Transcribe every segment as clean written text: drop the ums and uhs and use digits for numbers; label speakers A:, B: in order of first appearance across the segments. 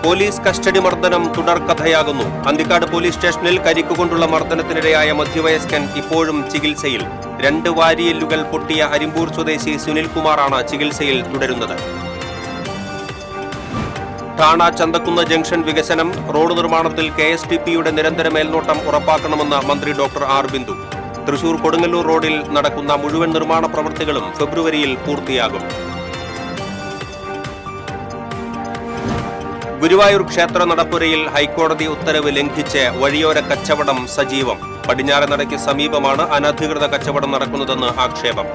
A: Police custody മർദ്ദനം തുടർക്കഥയാകുന്നു. Anthikad police സ്റ്റേഷനിൽ കരിക്കുകൊണ്ടുള്ള മർദ്ദനത്തിനിരയായ മധ്യവയസ്കൻ ഇപ്പോഴും ചികിത്സയിൽ. 2 വാരിയെല്ലുകൾ പൊട്ടിയ അരിമ്പൂർ സ്വദേശി സുനിൽകുമാറാണ് ചികിത്സയിൽ തുടരുന്നത്. ഠാണ ചന്തക്കുന്ന് ജംഗ്ഷൻ വികസനം, റോഡ് നിർമ്മാണത്തിൽ KSTPയുടെ നിരന്തര മേൽനോട്ടം ഉറപ്പാക്കണമെന്ന് മന്ത്രി ഡോക്ടർ ആർ ബിന്ദു. തൃശൂർ കൊടുങ്ങല്ലൂർ റോഡിൽ നടക്കുന്ന മുഴുവൻ നിർമ്മാണ പ്രവൃത്തികളും ഫെബ്രുവരിയിൽ പൂർത്തിയാകും. ഗുരുവായൂർ ക്ഷേത്ര നടപ്പുരയിൽ ഹൈക്കോടതി ഉത്തരവ് ലംഘിച്ച് വഴിയോര കച്ചവടം സജീവം. പടിഞ്ഞാറേ നടയ്ക്ക് സമീപമാണ് അനധികൃത കച്ചവടം നടക്കുന്നതെന്ന് ആക്ഷേപം.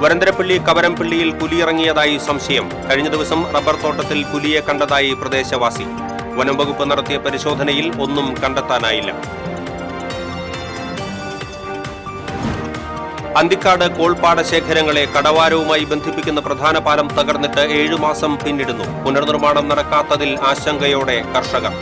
A: വരന്തരപ്പള്ളി കവരംപള്ളിയിൽ പുലിയിറങ്ങിയതായി സംശയം. കഴിഞ്ഞ ദിവസം റബ്ബർ തോട്ടത്തിൽ പുലിയെ കണ്ടതായി പ്രദേശവാസി. വനം വകുപ്പ് നടത്തിയ പരിശോധനയിൽ ഒന്നും കണ്ടെത്താനായില്ല. അന്തിക്കാട് കോൾപ്പാടശേഖരങ്ങളെ കടവാരവുമായി ബന്ധിപ്പിക്കുന്ന പ്രധാന പാലം തകർന്നിട്ട് 7 മാസം പിന്നിടുന്നു. പുനർനിർമ്മാണം നടക്കാത്തതിൽ ആശങ്കയോടെ കർഷകർ.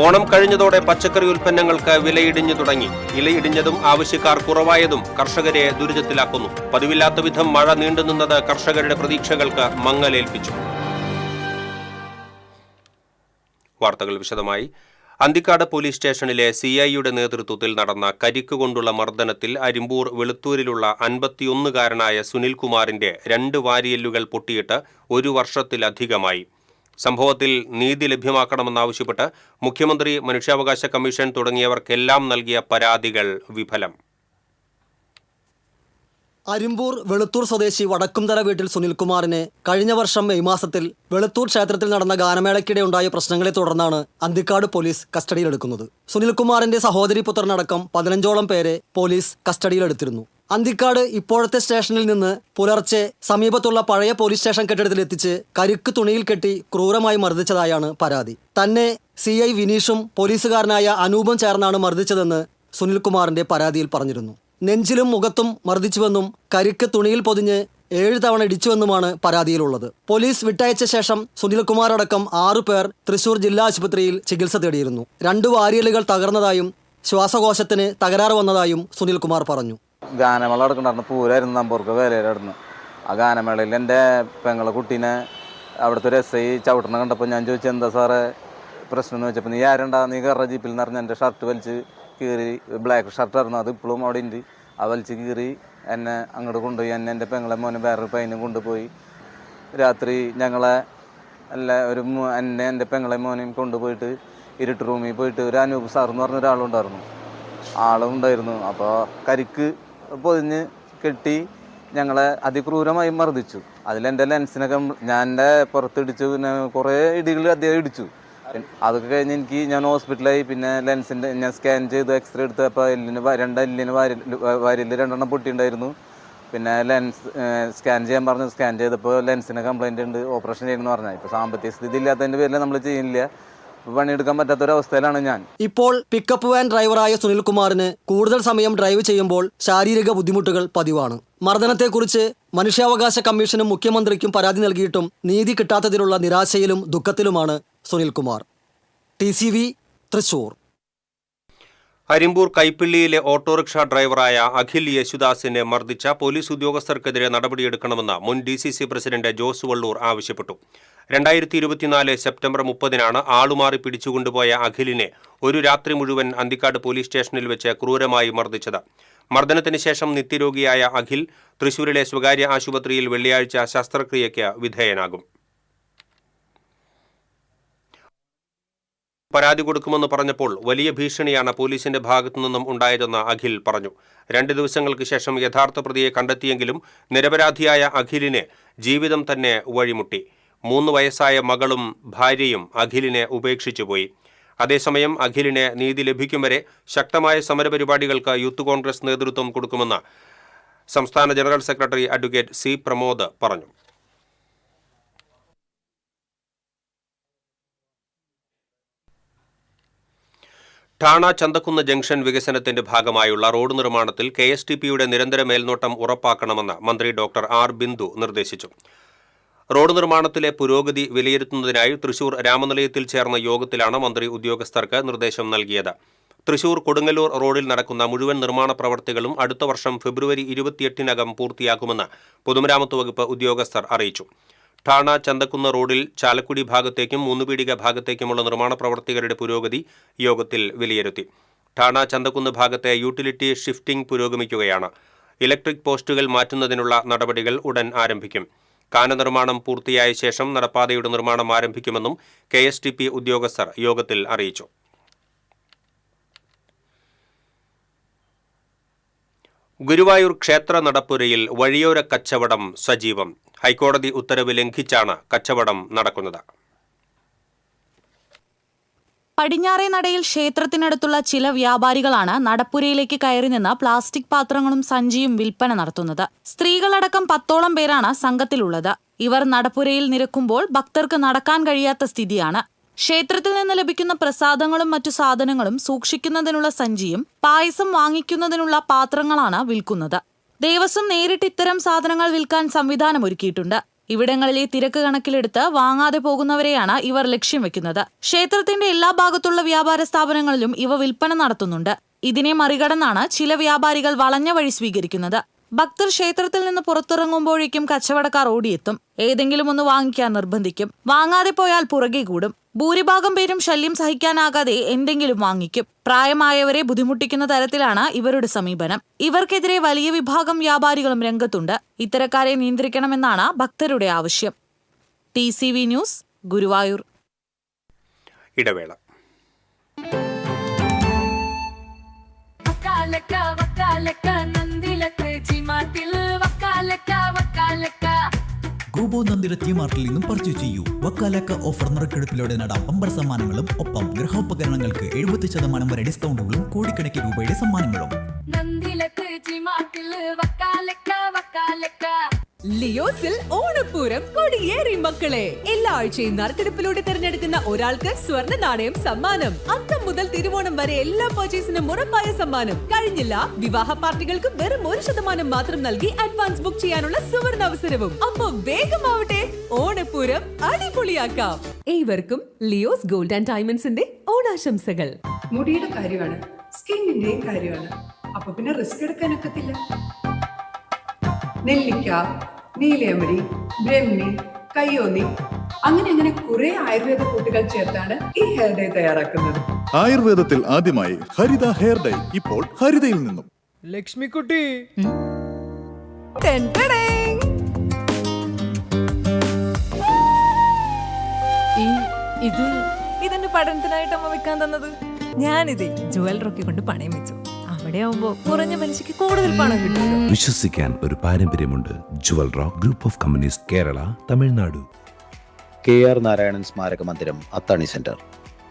A: ഓണം കഴിഞ്ഞതോടെ പച്ചക്കറി ഉൽപ്പന്നങ്ങൾക്ക് വിലയിടിഞ്ഞു തുടങ്ങി. ഇലയിടിഞ്ഞതും ആവശ്യക്കാർ കുറവായതും കർഷകരെ ദുരിതത്തിലാക്കുന്നു. പതിവില്ലാത്ത വിധം മഴ നീണ്ടുനിന്നത് കർഷകരുടെ പ്രതീക്ഷകൾക്ക് മങ്ങലേൽപ്പിച്ചു. വാർത്തകൾ വിശദമായി. അന്തിക്കാട് പോലീസ് സ്റ്റേഷനിലെ CIയുടെ നേതൃത്വത്തിൽ നടന്ന കരിക്കുകൊണ്ടുള്ള മർദ്ദനത്തിൽ അരിമ്പൂർ വെളുത്തൂരിലുള്ള 51-കാരനായ സുനിൽകുമാറിന്റെ 2 വാരിയെല്ലുകൾ പൊട്ടിയിട്ട് 1 വർഷത്തിലധികമായി. സംഭവത്തിൽ നീതി ലഭ്യമാക്കണമെന്നാവശ്യപ്പെട്ട് മുഖ്യമന്ത്രി, മനുഷ്യാവകാശ കമ്മീഷൻ തുടങ്ങിയവർക്കെല്ലാം നൽകിയ പരാതികൾ വിഫലം.
B: അരിമ്പൂർ വെളുത്തൂർ സ്വദേശി വടക്കുംതല വീട്ടിൽ സുനിൽകുമാറിനെ കഴിഞ്ഞ വർഷം മെയ് മാസത്തിൽ വെളുത്തൂർ ക്ഷേത്രത്തിൽ നടന്ന ഗാനമേളയ്ക്കിടെ ഉണ്ടായ പ്രശ്നങ്ങളെ തുടർന്നാണ് അന്തിക്കാട് പോലീസ് കസ്റ്റഡിയിലെടുക്കുന്നത്. സുനിൽകുമാറിന്റെ സഹോദരി പുത്രനടക്കം 15ഓളം പേരെ പോലീസ് കസ്റ്റഡിയിലെടുത്തിരുന്നു. അന്തിക്കാട് ഇപ്പോഴത്തെ സ്റ്റേഷനിൽ നിന്ന് പുലർച്ചെ സമീപത്തുള്ള പഴയ പോലീസ് സ്റ്റേഷൻ കെട്ടിടത്തിലെത്തിച്ച് കരിക്ക് തുണിയിൽ കെട്ടി ക്രൂരമായി മർദ്ദിച്ചതായാണ് പരാതി. തന്നെ CI വിനീഷും പോലീസുകാരനായ അനൂപും ചേർന്നാണ് മർദ്ദിച്ചതെന്ന് സുനിൽകുമാറിന്റെ പരാതിയിൽ പറഞ്ഞിരുന്നു. നെഞ്ചിലും മുഖത്തും മർദ്ദിച്ചുവെന്നും കരിക്ക് തുണിയിൽ പൊതിഞ്ഞ് 7 തവണ ഇടിച്ചുവെന്നുമാണ് പരാതിയിലുള്ളത്. പോലീസ് വിട്ടയച്ച ശേഷം സുനിൽകുമാർ അടക്കം 6 പേർ തൃശൂർ ജില്ലാ ആശുപത്രിയിൽ ചികിത്സ തേടിയിരുന്നു. 2 വാരിയലുകൾ തകർന്നതായും ശ്വാസകോശത്തിന് തകരാറ് വന്നതായും സുനിൽകുമാർ പറഞ്ഞു.
C: ഗാനമേള നടക്കണ്ടായിരുന്നു, പൂരായിരുന്നു നമ്പൂർക്ക് വേലയിലായിരുന്നു. ആ ഗാനമേളയിൽ എൻ്റെ പെങ്ങളെ കുട്ടീനെ അവിടുത്തെ ഒരു SI ചവിട്ടണ കണ്ടപ്പോൾ ഞാൻ ചോദിച്ചു, എന്താ സാറേ പ്രശ്നം എന്ന് വെച്ചപ്പോൾ, നീ ആരുണ്ടാ, നീ കയറ ജീപ്പിൽ നിന്ന് പറഞ്ഞ് എൻ്റെ ഷർട്ട് വലിച്ച് കീറി, ബ്ലാക്ക് ഷർട്ടായിരുന്നു, അത് ഇപ്പോഴും അവിടെ ഉണ്ട്. ആ വലിച്ച് കീറി എന്നെ അങ്ങോട്ട് കൊണ്ടുപോയി. എൻ്റെ പെങ്ങളെ മോനെ വേറൊരു പയ്യനും കൊണ്ടുപോയി. രാത്രി ഞങ്ങളെ എൻ്റെ പെങ്ങളെ മോനെയും കൊണ്ടുപോയിട്ട് ഇരുട്ട് റൂമിൽ പോയിട്ട് ഒരു അനൂപ് സാർ എന്ന് പറഞ്ഞ ഒരാളുണ്ടായിരുന്നു. ആളുണ്ടായിരുന്നു. അപ്പോൾ കരിക്ക് പൊതിഞ്ഞ് കെട്ടി ഞങ്ങളെ അതിക്രൂരമായി മർദ്ദിച്ചു. അതിലെൻ്റെ ലെൻസിനൊക്കെ ഞാൻ എൻ്റെ പുറത്തിടിച്ചു. പിന്നെ കുറേ ഇടികൾ അദ്ദേഹം ഇടിച്ചു. അതൊക്കെ കഴിഞ്ഞ് ഞാൻ ഹോസ്പിറ്റലായി. പിന്നെ ലെൻസിൻ്റെ ഞാൻ സ്കാൻ ചെയ്ത് എക്സ്റേ എടുത്ത് അപ്പോൾ 2 എല്ലിന് വാരിയിൽ 2 പൊട്ടിയിട്ടുണ്ടായിരുന്നു. പിന്നെ ലെൻസ് സ്കാൻ ചെയ്യാൻ പറഞ്ഞു. സ്കാൻ ചെയ്തപ്പോൾ ലെൻസിന് കംപ്ലൈൻറ്റ് ഉണ്ട്, ഓപ്പറേഷൻ ചെയ്യണമെന്ന് പറഞ്ഞാൽ. ഇപ്പോൾ സാമ്പത്തിക സ്ഥിതി ഇല്ലാത്തതിൻ്റെ പേരിൽ നമ്മൾ ചെയ്യുന്നില്ല. പണിയെടുക്കാൻ പറ്റാത്തൊരവസ്ഥയിലാണ് ഞാൻ.
B: ഇപ്പോൾ പിക്കപ്പ് വാൻ ഡ്രൈവറായ സുനിൽകുമാറിന് കൂടുതൽ സമയം ഡ്രൈവ് ചെയ്യുമ്പോൾ ശാരീരിക ബുദ്ധിമുട്ടുകൾ പതിവാണ്. മർദ്ദനത്തെക്കുറിച്ച് മനുഷ്യാവകാശ കമ്മീഷനും മുഖ്യമന്ത്രിക്കും പരാതി നൽകിയിട്ടും നീതി കിട്ടാത്തതിലുള്ള നിരാശയിലും ദുഃഖത്തിലുമാണ് സുനിൽകുമാർ. TCV തൃശൂർ.
A: അരിമ്പൂർ കൈപ്പിള്ളിയിലെ ഓട്ടോറിക്ഷ ഡ്രൈവറായ അഖിൽ യേശുദാസിനെ മർദ്ദിച്ച പോലീസ് ഉദ്യോഗസ്ഥർക്കെതിരെ നടപടിയെടുക്കണമെന്ന് മുൻ DCC പ്രസിഡന്റ് ജോസ് വള്ളൂർ ആവശ്യപ്പെട്ടു. 2024 സെപ്റ്റംബർ 30-നാണ് ആളുമാറി പിടിച്ചുകൊണ്ടുപോയ അഖിലിനെ ഒരു രാത്രി മുഴുവൻ അന്തിക്കാട് പോലീസ് സ്റ്റേഷനിൽ വെച്ച് ക്രൂരമായി മർദ്ദിച്ചത്. മർദ്ദനത്തിന് ശേഷം നിത്യരോഗിയായ അഖിൽ തൃശൂരിലെ സ്വകാര്യ ആശുപത്രിയിൽ വെള്ളിയാഴ്ച ശസ്ത്രക്രിയയ്ക്ക് വിധേയനാകും. പരാതി കൊടുക്കുമെന്ന് പറഞ്ഞപ്പോൾ വലിയ ഭീഷണിയാണ് പോലീസിന്റെ ഭാഗത്തു നിന്നും ഉണ്ടായതെന്ന് അഖിൽ പറഞ്ഞു. 2 ദിവസങ്ങൾക്ക് ശേഷം യഥാർത്ഥ പ്രതിയെ കണ്ടെത്തിയെങ്കിലും നിരപരാധിയായ അഖിലിനെ ജീവിതം തന്നെ വഴിമുട്ടി. 3 വയസ്സായ മകളും ഭാര്യയും അഖിലിനെ ഉപേക്ഷിച്ചുപോയി. അതേസമയം അഖിലിന് നീതി ലഭിക്കും വരെ ശക്തമായ സമരപരിപാടികൾക്ക് യൂത്ത് കോൺഗ്രസ് നേതൃത്വം കൊടുക്കുമെന്ന് സംസ്ഥാന general secretary advocate C Pramod പറഞ്ഞു. ഠാണ ചന്തക്കുന്ന് ജംഗ്ഷൻ വികസനത്തിന്റെ ഭാഗമായുള്ള റോഡ് നിർമ്മാണത്തിൽ KSTPയുടെ നിരന്തര മേൽനോട്ടം ഉറപ്പാക്കണമെന്ന് മന്ത്രി ഡോക്ടർ ആർ ബിന്ദു നിർദ്ദേശിച്ചു. റോഡ് നിർമ്മാണത്തിലെ പുരോഗതി വിലയിരുത്തുന്നതിനായി തൃശൂർ രാമനിലയത്തിൽ ചേർന്ന യോഗത്തിലാണ് മന്ത്രി ഉദ്യോഗസ്ഥർക്ക് നിർദ്ദേശം നൽകിയത്. തൃശൂർ കൊടുങ്ങല്ലൂർ റോഡിൽ നടക്കുന്ന മുഴുവൻ നിർമ്മാണ പ്രവർത്തികളും അടുത്ത വർഷം ഫെബ്രുവരി 28-നകം പൂർത്തിയാക്കുമെന്ന് പൊതുമരാമത്ത് വകുപ്പ് ഉദ്യോഗസ്ഥർ അറിയിച്ചു. ഠാണ ചന്തക്കുന്ന് റോഡിൽ ചാലക്കുടി ഭാഗത്തേക്കും മൂന്നുപീടിക ഭാഗത്തേക്കുമുള്ള നിർമ്മാണ പ്രവർത്തികളുടെ പുരോഗതി യോഗത്തിൽ വിലയിരുത്തി. ഠാണ ചന്തക്കുന്ന് ഭാഗത്തെ യൂട്ടിലിറ്റി ഷിഫ്റ്റിംഗ് പുരോഗമിക്കുകയാണ്. ഇലക്ട്രിക് പോസ്റ്റുകൾ മാറ്റുന്നതിനുള്ള നടപടികൾ ഉടൻ ആരംഭിക്കും. കാന നിർമ്മാണം പൂർത്തിയായ ശേഷം നടപ്പാതയുടെ നിർമ്മാണം ആരംഭിക്കുമെന്നും KSTP ഉദ്യോഗസ്ഥർ യോഗത്തിൽ അറിയിച്ചു. ഗുരുവായൂർ ക്ഷേത്ര നടപ്പുരയിൽ വഴിയോര കച്ചവടം സജീവം. ഹൈക്കോടതി ഉത്തരവ് ലംഘിച്ചാണ് കച്ചവടം നടക്കുന്നത്.
D: പടിഞ്ഞാറേ നടയിൽ ക്ഷേത്രത്തിനടുത്തുള്ള ചില വ്യാപാരികളാണ് നടപ്പുരയിലേക്ക് കയറി നിന്ന് പ്ലാസ്റ്റിക് പാത്രങ്ങളും സഞ്ചിയും വിൽപ്പന നടത്തുന്നത്. സ്ത്രീകളടക്കം 10ഓളം പേരാണ് സംഘത്തിലുള്ളത്. ഇവർ നടപ്പുരയിൽ നിരക്കുമ്പോൾ ഭക്തർക്ക് നടക്കാൻ കഴിയാത്ത സ്ഥിതിയാണ്. ക്ഷേത്രത്തിൽ നിന്ന് ലഭിക്കുന്ന പ്രസാദങ്ങളും മറ്റു സാധനങ്ങളും സൂക്ഷിക്കുന്നതിനുള്ള സഞ്ചിയും പായസം വാങ്ങിക്കുന്നതിനുള്ള പാത്രങ്ങളാണ് വിൽക്കുന്നത്. ദേവസ്വം നേരിട്ട് ഇത്തരം സാധനങ്ങൾ വിൽക്കാൻ സംവിധാനമൊരുക്കിയിട്ടുണ്ട്. ഇവിടങ്ങളിലെ തിരക്ക് കണക്കിലെടുത്ത് വാങ്ങാതെ പോകുന്നവരെയാണ് ഇവർ ലക്ഷ്യം വെക്കുന്നത്. ക്ഷേത്രത്തിന്റെ എല്ലാ ഭാഗത്തുള്ള വ്യാപാര സ്ഥാപനങ്ങളിലും ഇവ വിൽപ്പന നടത്തുന്നുണ്ട്. ഇതിനെ മറികടന്നാണ് ചില വ്യാപാരികൾ വളഞ്ഞ വഴി സ്വീകരിക്കുന്നത്. ഭക്തർ ക്ഷേത്രത്തിൽ നിന്ന് പുറത്തിറങ്ങുമ്പോഴേക്കും കച്ചവടക്കാർ ഓടിയെത്തും. ഏതെങ്കിലും ഒന്ന് വാങ്ങിക്കാൻ നിർബന്ധിക്കും. വാങ്ങാതെ പോയാൽ പുറകെ കൂടും. ഭൂരിഭാഗം പേരും ശല്യം സഹിക്കാനാകാതെ എന്തെങ്കിലും വാങ്ങിക്കും. പ്രായമായവരെ ബുദ്ധിമുട്ടിക്കുന്ന തരത്തിലാണ് ഇവരുടെ സമീപനം. ഇവർക്കെതിരെ വലിയ വിഭാഗം വ്യാപാരികളും രംഗത്തുണ്ട്. ഇത്തരക്കാരെ നിയന്ത്രിക്കണമെന്നാണ് ഭക്തരുടെ ആവശ്യം. TCV news, Guruvayur.
A: ഇടവേള.
E: ഗോബോ നന്ദിര മാർട്ടിൽ നിന്നും പർച്ചേസ് ചെയ്യൂ. വക്കാലക്ക ഓഫർ നറുക്കെടുപ്പിലൂടെ നേടാം ബമ്പർ സമ്മാനങ്ങളും ഒപ്പം ഗൃഹോപകരണങ്ങൾക്ക് 70% വരെ ഡിസ്കൗണ്ടുകളും കോടിക്കണക്കിന് രൂപയുടെ സമ്മാനങ്ങളും.
F: ലിയോസിൽ ഓണപ്പൂരം കൊടിയേറി മക്കളെ. എല്ലാ ആഴ്ചയും നറുക്കെടുപ്പിലൂടെ തിരഞ്ഞെടുക്കുന്ന ഒരാൾക്ക് സ്വർണ്ണ നാണയം സമ്മാനം. അത്തം മുതൽ തിരുവോണം വരെ എല്ലാ പർച്ചേസിനും ഉറപ്പായ സമ്മാനം. കഴിഞ്ഞില്ല, വിവാഹ പാർട്ടികൾക്ക് വെറും 1% മാത്രം നൽകി അഡ്വാൻസ് ബുക്ക് ചെയ്യാനുള്ള സുവർണ അവസരവും. അപ്പൊ വേഗമാവട്ടെ, ഓണപ്പൂരം അടിപൊളിയാക്കാം. ഏവർക്കും ലിയോസ് ഗോൾഡ് ആൻഡ് ഡയമണ്ട്സിന്റെ ഓണാശംസകൾ.
G: മുടിയുടെ കാര്യമാണ്, സ്കിന്നിന്റെയും കാര്യമാണ്. അപ്പൊ പിന്നെ റിസ്ക് എടുക്കാനൊക്കത്തില്ല. നെല്ലിക്ക, നീലയമരി, ബ്രഹ്മി, കയ്യോന്നി, അങ്ങനെ കുറെ ആയുർവേദ കൂട്ടുകൾ ചേർത്താണ് ഈ ഹെയർ ഡേ തയ്യാറാക്കുന്നത്.
H: ആയുർവേദത്തിൽ ആദ്യമായി ഹരിത ഹെയർ ഡൈ ഇപ്പോൾ ഹരിതയിൽ നിന്നും.
F: ലക്ഷ്മിക്കുട്ടി, ഇതെന്റെ പഠനത്തിനായിട്ട് അമ്മ വെക്കാൻ തന്നത്. ഞാനിത് ജുവലറൊക്കെ കൊണ്ട് പണയം വെച്ചു. അവിടെ ആവുമ്പോ കുറഞ്ഞ പലിശയ്ക്ക് കൂടുതൽ പണം കിട്ടും.
I: വിശ്വസിക്കാൻ ഒരു പാരമ്പര്യമുണ്ട്. Jewel rock group of companies, Kerala, Tamil Nadu.
J: KR Narayanan സ്മാരക മന്ദിരം, അത്താണി സെന്റർ.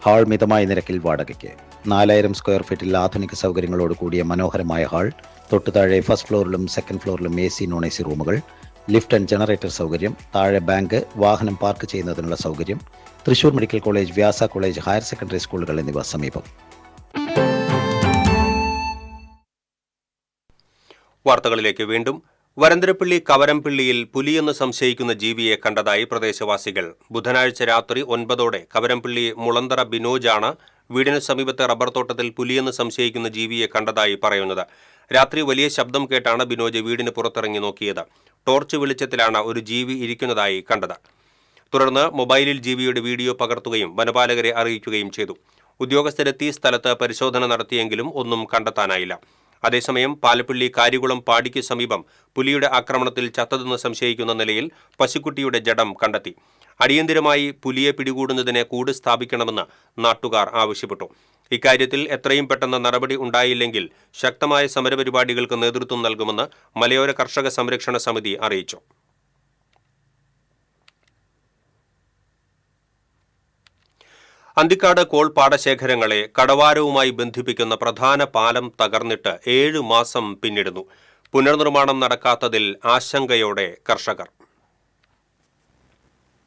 J: ഹാൾ മിതമായ നിരക്കിൽ വാടകയ്ക്ക്. 4000 സ്ക്വയർ ഫീറ്റിൽ ആധുനിക സൗകര്യങ്ങളോട് കൂടിയ മനോഹരമായ ഹാൾ. തൊട്ടുതാഴെ ഫസ്റ്റ് ഫ്ലോറിലും സെക്കൻഡ് ഫ്ലോറിലും AC non-AC റൂമുകൾ, ലിഫ്റ്റ് ആൻഡ് ജനറേറ്റർ സൗകര്യം. താഴെ ബാങ്ക്, വാഹനം പാർക്ക് ചെയ്യുന്നതിനുള്ള സൗകര്യം. തൃശൂർ മെഡിക്കൽ കോളേജ്, വ്യാസ കോളേജ്, ഹയർ സെക്കൻഡറി സ്കൂളുകൾ എന്നിവ സമീപം.
A: വാർത്തകളിലേക്ക് വീണ്ടും. വരന്തരപ്പള്ളി കവരംപള്ളിയിൽ പുലിയെന്ന് സംശയിക്കുന്ന ജീവിയെ കണ്ടതായി പ്രദേശവാസികൾ. ബുധനാഴ്ച രാത്രി 9ഓടെ കവരംപള്ളി മുളന്തറ ബിനോജാണ് വീടിന് സമീപത്തെ റബ്ബർ തോട്ടത്തിൽ പുലിയെന്ന് സംശയിക്കുന്ന ജീവിയെ കണ്ടതായി പറയുന്നത്. രാത്രി വലിയ ശബ്ദം കേട്ടാണ് ബിനോജ് വീടിന് പുറത്തിറങ്ങി നോക്കിയത്. ടോർച്ച് വെളിച്ചത്തിലാണ് ഒരു ജീവി ഇരിക്കുന്നതായി കണ്ടത്. തുടർന്ന് മൊബൈലിൽ ജീവിയുടെ വീഡിയോ പകർത്തുകയും വനപാലകരെ അറിയിക്കുകയും ചെയ്തു. ഉദ്യോഗസ്ഥരെത്തി സ്ഥലത്ത് പരിശോധന നടത്തിയെങ്കിലും ഒന്നും കണ്ടെത്താനായില്ല. അതേസമയം പാലപ്പള്ളി കാരികുളം പാടിക്ക് സമീപം പുലിയുടെ ആക്രമണത്തിൽ ചത്തതെന്ന് സംശയിക്കുന്ന നിലയിൽ പശുക്കുട്ടിയുടെ ജഡം കണ്ടെത്തി. അടിയന്തിരമായി പുലിയെ പിടികൂടുന്നതിന് കൂട് സ്ഥാപിക്കണമെന്ന് നാട്ടുകാർ ആവശ്യപ്പെട്ടു. ഇക്കാര്യത്തിൽ എത്രയും പെട്ടെന്ന് നടപടി ഉണ്ടായില്ലെങ്കിൽ ശക്തമായ സമരപരിപാടികൾക്ക് നേതൃത്വം നൽകുമെന്ന് മലയോര കർഷക സംരക്ഷണ സമിതി അറിയിച്ചു. അന്തിക്കാട് കോൾ പാടശേഖരങ്ങളെ കടവാരവുമായി ബന്ധിപ്പിക്കുന്ന പ്രധാന പാലം തകർന്നിട്ട് 7 മാസം പിന്നിടുന്നു. പുനർനിർമ്മാണം നടക്കാത്തതിൽ ആശങ്കയോടെ കർഷകർ.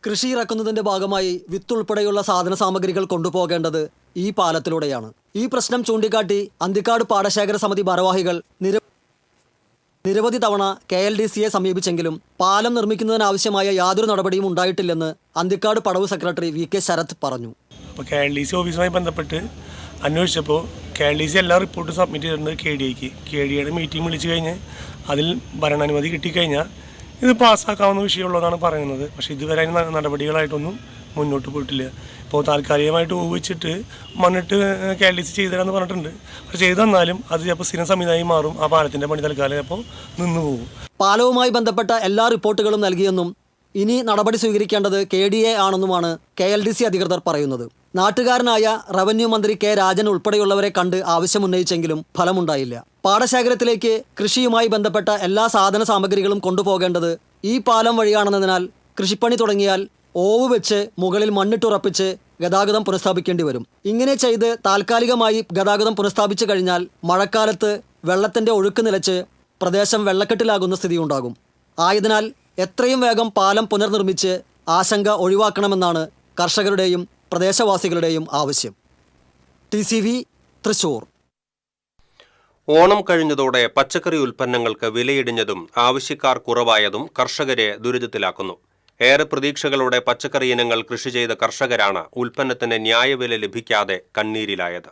B: കൃഷി ഇറക്കുന്നതിന്റെ ഭാഗമായി വിത്തുൾപ്പെടെയുള്ള സാധന സാമഗ്രികൾ കൊണ്ടുപോകേണ്ടത് ഈ പാലത്തിലൂടെയാണ്. ഈ പ്രശ്നം ചൂണ്ടിക്കാട്ടി അന്തിക്കാട് പാടശേഖര സമിതി ഭാരവാഹികൾ നിരവധി തവണ KLDCയെ സമീപിച്ചെങ്കിലും പാലം നിർമ്മിക്കുന്നതിനാവശ്യമായ യാതൊരു നടപടിയും ഉണ്ടായിട്ടില്ലെന്ന് അന്തിക്കാട് പടവ് സെക്രട്ടറി VK ശരത് പറഞ്ഞു.
K: അപ്പോൾ KLDC ഓഫീസുമായി ബന്ധപ്പെട്ട് അന്വേഷിച്ചപ്പോൾ KLDC എല്ലാ റിപ്പോർട്ടും സബ്മിറ്റ് ചെയ്തിട്ടുണ്ട് KDAയുടെ മീറ്റിംഗ് വിളിച്ചു കഴിഞ്ഞ് അതിൽ ഭരണാനുമതി കിട്ടിക്കഴിഞ്ഞാൽ ഇത് പാസ്സാക്കാവുന്ന വിഷയമുള്ളതാണ് പറയുന്നത്. പക്ഷേ ഇതുവരെ അതിന് നടപടികളായിട്ടൊന്നും മുന്നോട്ട് പോയിട്ടില്ല. ഇപ്പോൾ താൽക്കാലികമായിട്ട് ഊഹിച്ചിട്ട് മണ്ണിട്ട് KLDC ചെയ്തരാന്ന് പറഞ്ഞിട്ടുണ്ട്. പക്ഷേ ചെയ്തു തന്നാലും അത് ചിലപ്പോൾ സ്ഥിരം സംവിധാനമായി മാറും. ആ പാലത്തിൻ്റെ പണി തൽക്കാലം അപ്പോൾ നിന്നു പോകും.
B: പാലവുമായി ബന്ധപ്പെട്ട എല്ലാ റിപ്പോർട്ടുകളും നൽകിയെന്നും ഇനി നടപടി സ്വീകരിക്കേണ്ടത് KDA ആണെന്നുമാണ് KLDC അധികൃതർ പറയുന്നത്. നാട്ടുകാരനായ റവന്യൂ മന്ത്രി K. രാജൻ ഉൾപ്പെടെയുള്ളവരെ കണ്ട് ആവശ്യമുന്നയിച്ചെങ്കിലും ഫലമുണ്ടായില്ല. പാടശേഖരത്തിലേക്ക് കൃഷിയുമായി ബന്ധപ്പെട്ട എല്ലാ സാധന സാമഗ്രികളും കൊണ്ടുപോകേണ്ടത് ഈ പാലം വഴിയാണെന്നതിനാൽ കൃഷിപ്പണി തുടങ്ങിയാൽ ഓവ് വെച്ച് മുകളിൽ മണ്ണിട്ടുറപ്പിച്ച് ഗതാഗതം പുനഃസ്ഥാപിക്കേണ്ടി വരും. ഇങ്ങനെ ചെയ്ത് താൽക്കാലികമായി ഗതാഗതം പുനഃസ്ഥാപിച്ചു കഴിഞ്ഞാൽ മഴക്കാലത്ത് വെള്ളത്തിൻ്റെ ഒഴുക്ക് നിലച്ച് പ്രദേശം വെള്ളക്കെട്ടിലാകുന്ന സ്ഥിതിയുണ്ടാകും. ആയതിനാൽ എത്രയും വേഗം പാലം പുനർനിർമ്മിച്ച് ആശങ്ക ഒഴിവാക്കണമെന്നാണ് കർഷകരുടെയും പ്രദേശവാസികളുടെയും ആവശ്യം. TCV തൃശൂർ.
A: ഓണം കഴിഞ്ഞതോടെ പച്ചക്കറി ഉൽപ്പന്നങ്ങൾക്ക് വിലയിടിഞ്ഞതും ആവശ്യക്കാർ കുറവായതും കർഷകരെ ദുരിതത്തിലാക്കുന്നു. ഏറെ പ്രതീക്ഷകളോടെ പച്ചക്കറി ഇനങ്ങൾ കൃഷി ചെയ്ത കർഷകരാണ് ഉൽപ്പന്നത്തിന് ന്യായവില ലഭിക്കാതെ കണ്ണീരിലായത്.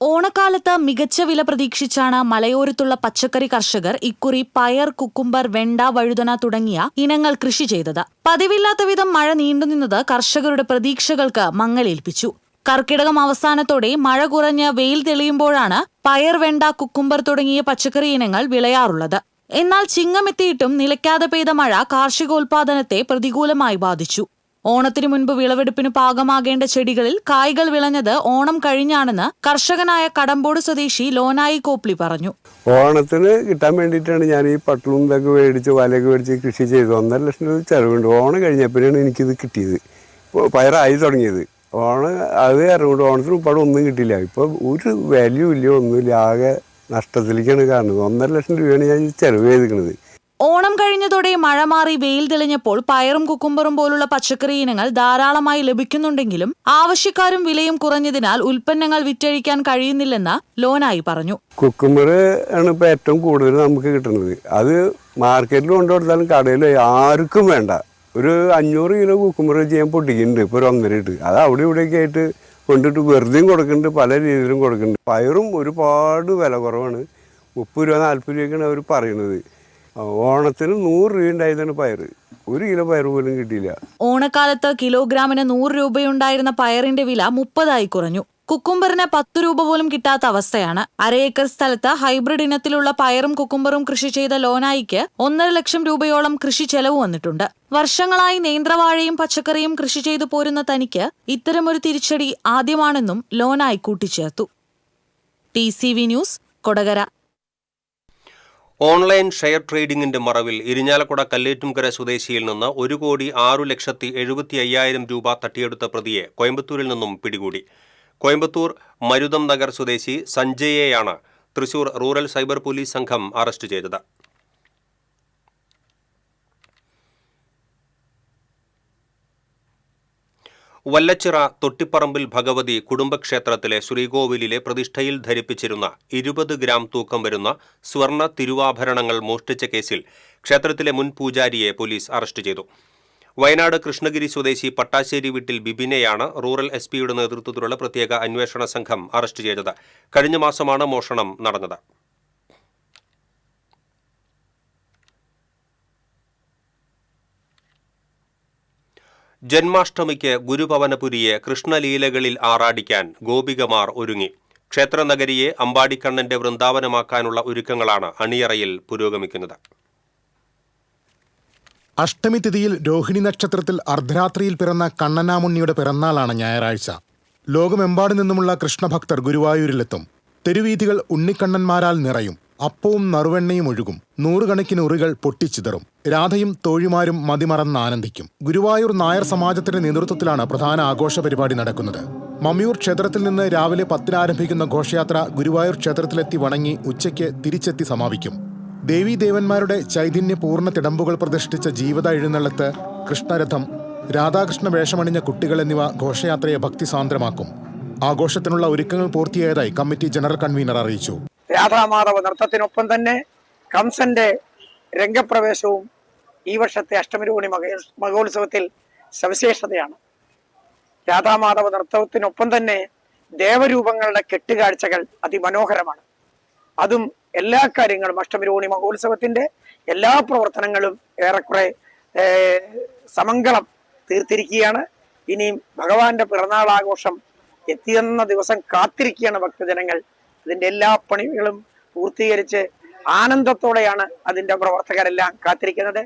D: ഓണക്കാലത്ത് മികച്ച വില പ്രതീക്ഷിച്ചാണ് മലയോരത്തുള്ള പച്ചക്കറി കർഷകർ ഇക്കുറി പയർ, കുക്കുംബർ, വെണ്ട, വഴുതന തുടങ്ങിയ ഇനങ്ങൾ കൃഷി ചെയ്തത്. പതിവില്ലാത്ത വിധം മഴ നീണ്ടുനിന്നത് കർഷകരുടെ പ്രതീക്ഷകൾക്ക് മങ്ങലേൽപ്പിച്ചു. കർക്കിടകം അവസാനത്തോടെ മഴ കുറഞ്ഞ് വെയിൽ തെളിയുമ്പോഴാണ് പയർ, വെണ്ട, കുക്കുംബർ തുടങ്ങിയ പച്ചക്കറി ഇനങ്ങൾ വിളയാറുള്ളത്. എന്നാൽ ചിങ്ങമെത്തിയിട്ടും നിലയ്ക്കാതെ പെയ്ത മഴ കാർഷികോൽപാദനത്തെ പ്രതികൂലമായി ബാധിച്ചു. ഓണത്തിനു മുൻപ് വിളവെടുപ്പിന് പാകമാകേണ്ട ചെടികളിൽ കായ്കൾ വിളഞ്ഞത് ഓണം കഴിഞ്ഞാണെന്ന് കർഷകനായ കടമ്പോട് സ്വദേശി ലോനായി കോപ്ലി പറഞ്ഞു.
L: ഓണത്തിന് കിട്ടാൻ വേണ്ടിയിട്ടാണ് ഞാൻ ഈ പട്ടലും ഇതൊക്കെ മേടിച്ച് വലയൊക്കെ മേടിച്ച് കൃഷി ചെയ്തു. 1.5 ലക്ഷം രൂപ ചെലവുണ്ട്. ഓണം കഴിഞ്ഞപ്പോഴാണ് എനിക്കിത് കിട്ടിയത്. പയറായി തുടങ്ങിയത്. ഓണം അത് കാരണം കൊണ്ട് ഓണത്തിന് ഉൾപ്പെടെ ഒന്നും കിട്ടിയില്ല. ഇപ്പോൾ ഒരു വാല്യൂ ഇല്ല, ഒന്നുമില്ല. ആകെ നഷ്ടത്തിലേക്കാണ് കാണുന്നത്. 1.5 ലക്ഷം രൂപയാണ് ഞാൻ ചെലവ് ചെയ്തിരിക്കുന്നത്.
D: ഓണം കഴിഞ്ഞതോടെ മഴ മാറി വെയിൽ തെളിഞ്ഞപ്പോൾ പയറും കുക്കുംബറും പോലുള്ള പച്ചക്കറി ഇനങ്ങൾ ധാരാളമായി ലഭിക്കുന്നുണ്ടെങ്കിലും ആവശ്യക്കാരും വിലയും കുറഞ്ഞതിനാൽ ഉൽപ്പന്നങ്ങൾ വിറ്റഴിക്കാൻ കഴിയുന്നില്ലെന്ന് ലോനായി പറഞ്ഞു.
L: കുക്കുംബർ ആണ് ഇപ്പോൾ ഏറ്റവും കൂടുതൽ നമുക്ക് കിട്ടുന്നത്. അത് മാർക്കറ്റിൽ കൊണ്ടുകൊടുത്താലും കടയിൽ ആർക്കും വേണ്ട. ഒരു 500 കിലോ കുക്കുംബർ ചെയ്യാൻ പൊട്ടിക്കുന്നുണ്ട് ഇപ്പോൾ ഒരു 1.5 ഇട്ട്. അത് അവിടെ ഇവിടെയൊക്കെ ആയിട്ട് കൊണ്ടിട്ട് വെറുതെയും കൊടുക്കുന്നുണ്ട്, പല രീതിയിലും കൊടുക്കുന്നുണ്ട്. പയറും ഒരുപാട് വില കുറവാണ്. 30 രൂപ 40 രൂപയ്ക്കാണ് അവർ പറയുന്നത്. ഓണത്തിന് 100 രൂപ ഉണ്ടായതാണ് പയർ. 1 കിലോ പയർ പോലും കിട്ടിയില്ല.
D: ഓണക്കാലത്ത് കിലോഗ്രാമിന് 100 രൂപയുണ്ടായിരുന്ന പയറിന്റെ വില 30 കുറഞ്ഞു. കുക്കുംബറിന് 10 രൂപ പോലും കിട്ടാത്ത അവസ്ഥയാണ്. 1/2 ഏക്കർ സ്ഥലത്ത് ഹൈബ്രിഡ് ഇനത്തിലുള്ള പയറും കുക്കുംബറും കൃഷി ചെയ്ത ലോനായിക്ക് 1.5 ലക്ഷം രൂപയോളം കൃഷി ചെലവ് വന്നിട്ടുണ്ട്. വർഷങ്ങളായി നേന്ത്രവാഴയും പച്ചക്കറിയും കൃഷി ചെയ്തു പോരുന്ന തനിക്ക് ഇത്തരമൊരു തിരിച്ചടി ആദ്യമാണെന്നും ലോനായി കൂട്ടിച്ചേർത്തു. TCV news, Kodakara.
A: Online share ട്രേഡിംഗിന്റെ മറവിൽ ഇരിഞ്ഞാലക്കുട കല്ലേറ്റുംകര സ്വദേശിയിൽ നിന്ന് 1,06,75,000 രൂപ തട്ടിയെടുത്ത പ്രതിയെ കോയമ്പത്തൂരിൽ നിന്നും പിടികൂടി. കോയമ്പത്തൂർ മരുതം നഗർ സ്വദേശി സഞ്ജയെയാണ് തൃശൂർ റൂറൽ സൈബർ പോലീസ് സംഘം അറസ്റ്റ് ചെയ്തത്. വല്ലച്ചിറ തൊട്ടിപ്പറമ്പിൽ ഭഗവതി കുടുംബക്ഷേത്രത്തിലെ ശ്രീകോവിലിലെ പ്രതിഷ്ഠയിൽ ധരിപ്പിച്ചിരുന്ന 20 ഗ്രാം തൂക്കം വരുന്ന സ്വർണ്ണ തിരുവാഭരണങ്ങൾ മോഷ്ടിച്ച കേസിൽ ക്ഷേത്രത്തിലെ മുൻ പൂജാരിയെ പോലീസ് അറസ്റ്റ് ചെയ്തു. വയനാട് കൃഷ്ണഗിരി സ്വദേശി പട്ടാശ്ശേരി വീട്ടിൽ ബിബിനെയാണ് റൂറൽ SPയുടെ നേതൃത്വത്തിലുള്ള പ്രത്യേക അന്വേഷണ സംഘം അറസ്റ്റ് ചെയ്തത്. കഴിഞ്ഞ മാസമാണ് മോഷണം നടന്നത്. ജന്മാഷ്ടമിക്ക് ഗുരുഭവനപുരിയെ കൃഷ്ണലീലകളിൽ ആറാടിക്കാൻ ഗോപികമാർ ഒരുങ്ങി. ക്ഷേത്രനഗരിയെ അമ്പാടിക്കണ്ണന്റെ വൃന്ദാവനമാക്കാനുള്ള ഒരുക്കങ്ങളാണ് അണിയറയിൽ പുരോഗമിക്കുന്നത്.
M: അഷ്ടമി തിഥിയിൽ രോഹിണി നക്ഷത്രത്തിൽ അർദ്ധരാത്രിയിൽ പിറന്ന കണ്ണനാമുണ്ണിയുടെ പിറന്നാളാണ് ഞായറാഴ്ച. ലോകമെമ്പാടു നിന്നുമുള്ള കൃഷ്ണഭക്തർ ഗുരുവായൂരിലെത്തും. തെരുവീഥികൾ ഉണ്ണിക്കണ്ണന്മാരാൽ നിറയും. അപ്പവും നറുവെണ്ണയും ഒഴുകും. 100 കണക്കിന് ഉറികൾ പൊട്ടിച്ചിതറും. രാധയും തോഴിമാരും മതിമറന്ന് ആനന്ദിക്കും. ഗുരുവായൂർ നായർ സമാജത്തിന്റെ നേതൃത്വത്തിലാണ് പ്രധാന ആഘോഷ പരിപാടി നടക്കുന്നത്. മമ്മിയൂർ ക്ഷേത്രത്തിൽ നിന്ന് രാവിലെ 10 ആരംഭിക്കുന്ന ഘോഷയാത്ര ഗുരുവായൂർ ക്ഷേത്രത്തിലെത്തി വണങ്ങി ഉച്ചയ്ക്ക് തിരിച്ചെത്തി സമാപിക്കും. ദേവീദേവന്മാരുടെ ചൈതന്യ പൂർണ്ണ തിടമ്പുകൾ പ്രതിഷ്ഠിച്ച ജീവിത എഴുന്നള്ളത്ത്, കൃഷ്ണരഥം, രാധാകൃഷ്ണ വേഷമണിഞ്ഞ കുട്ടികൾ എന്നിവ ഘോഷയാത്രയെ ഭക്തിസാന്ദ്രമാക്കും. ആഘോഷത്തിനുള്ള ഒരുക്കങ്ങൾ പൂർത്തിയായതായി കമ്മിറ്റി ജനറൽ കൺവീനർ അറിയിച്ചു.
N: രാധാമാധവ നൃത്തത്തിനൊപ്പം തന്നെ കംസന്റെ രംഗപ്രവേശവും ഈ വർഷത്തെ അഷ്ടമിരോഹിണി മഹോത്സവത്തിൽ സവിശേഷതയാണ്. രാധാമാധവ നൃത്തത്തിനൊപ്പം തന്നെ ദേവരൂപങ്ങളുടെ കെട്ടുകാഴ്ചകൾ അതിമനോഹരമാണ്. അതും എല്ലാ കാര്യങ്ങളും അഷ്ടമിരോഹിണി മഹോത്സവത്തിന്റെ എല്ലാ പ്രവർത്തനങ്ങളും ഏറെക്കുറെ സമംഗളം തീർത്തിരിക്കുകയാണ്. ഇനിയും ഭഗവാന്റെ പിറന്നാൾ ആഘോഷം എത്തിയെന്ന ദിവസം കാത്തിരിക്കുകയാണ് ഭക്തജനങ്ങൾ. ഇതിന്റെ എല്ലാ പണികളും പൂർത്തീകരിച്ച് ആനന്ദത്തോടെയാണ് അതിന്റെ പ്രവർത്തകരെല്ലാം കാത്തിരിക്കുന്നത്.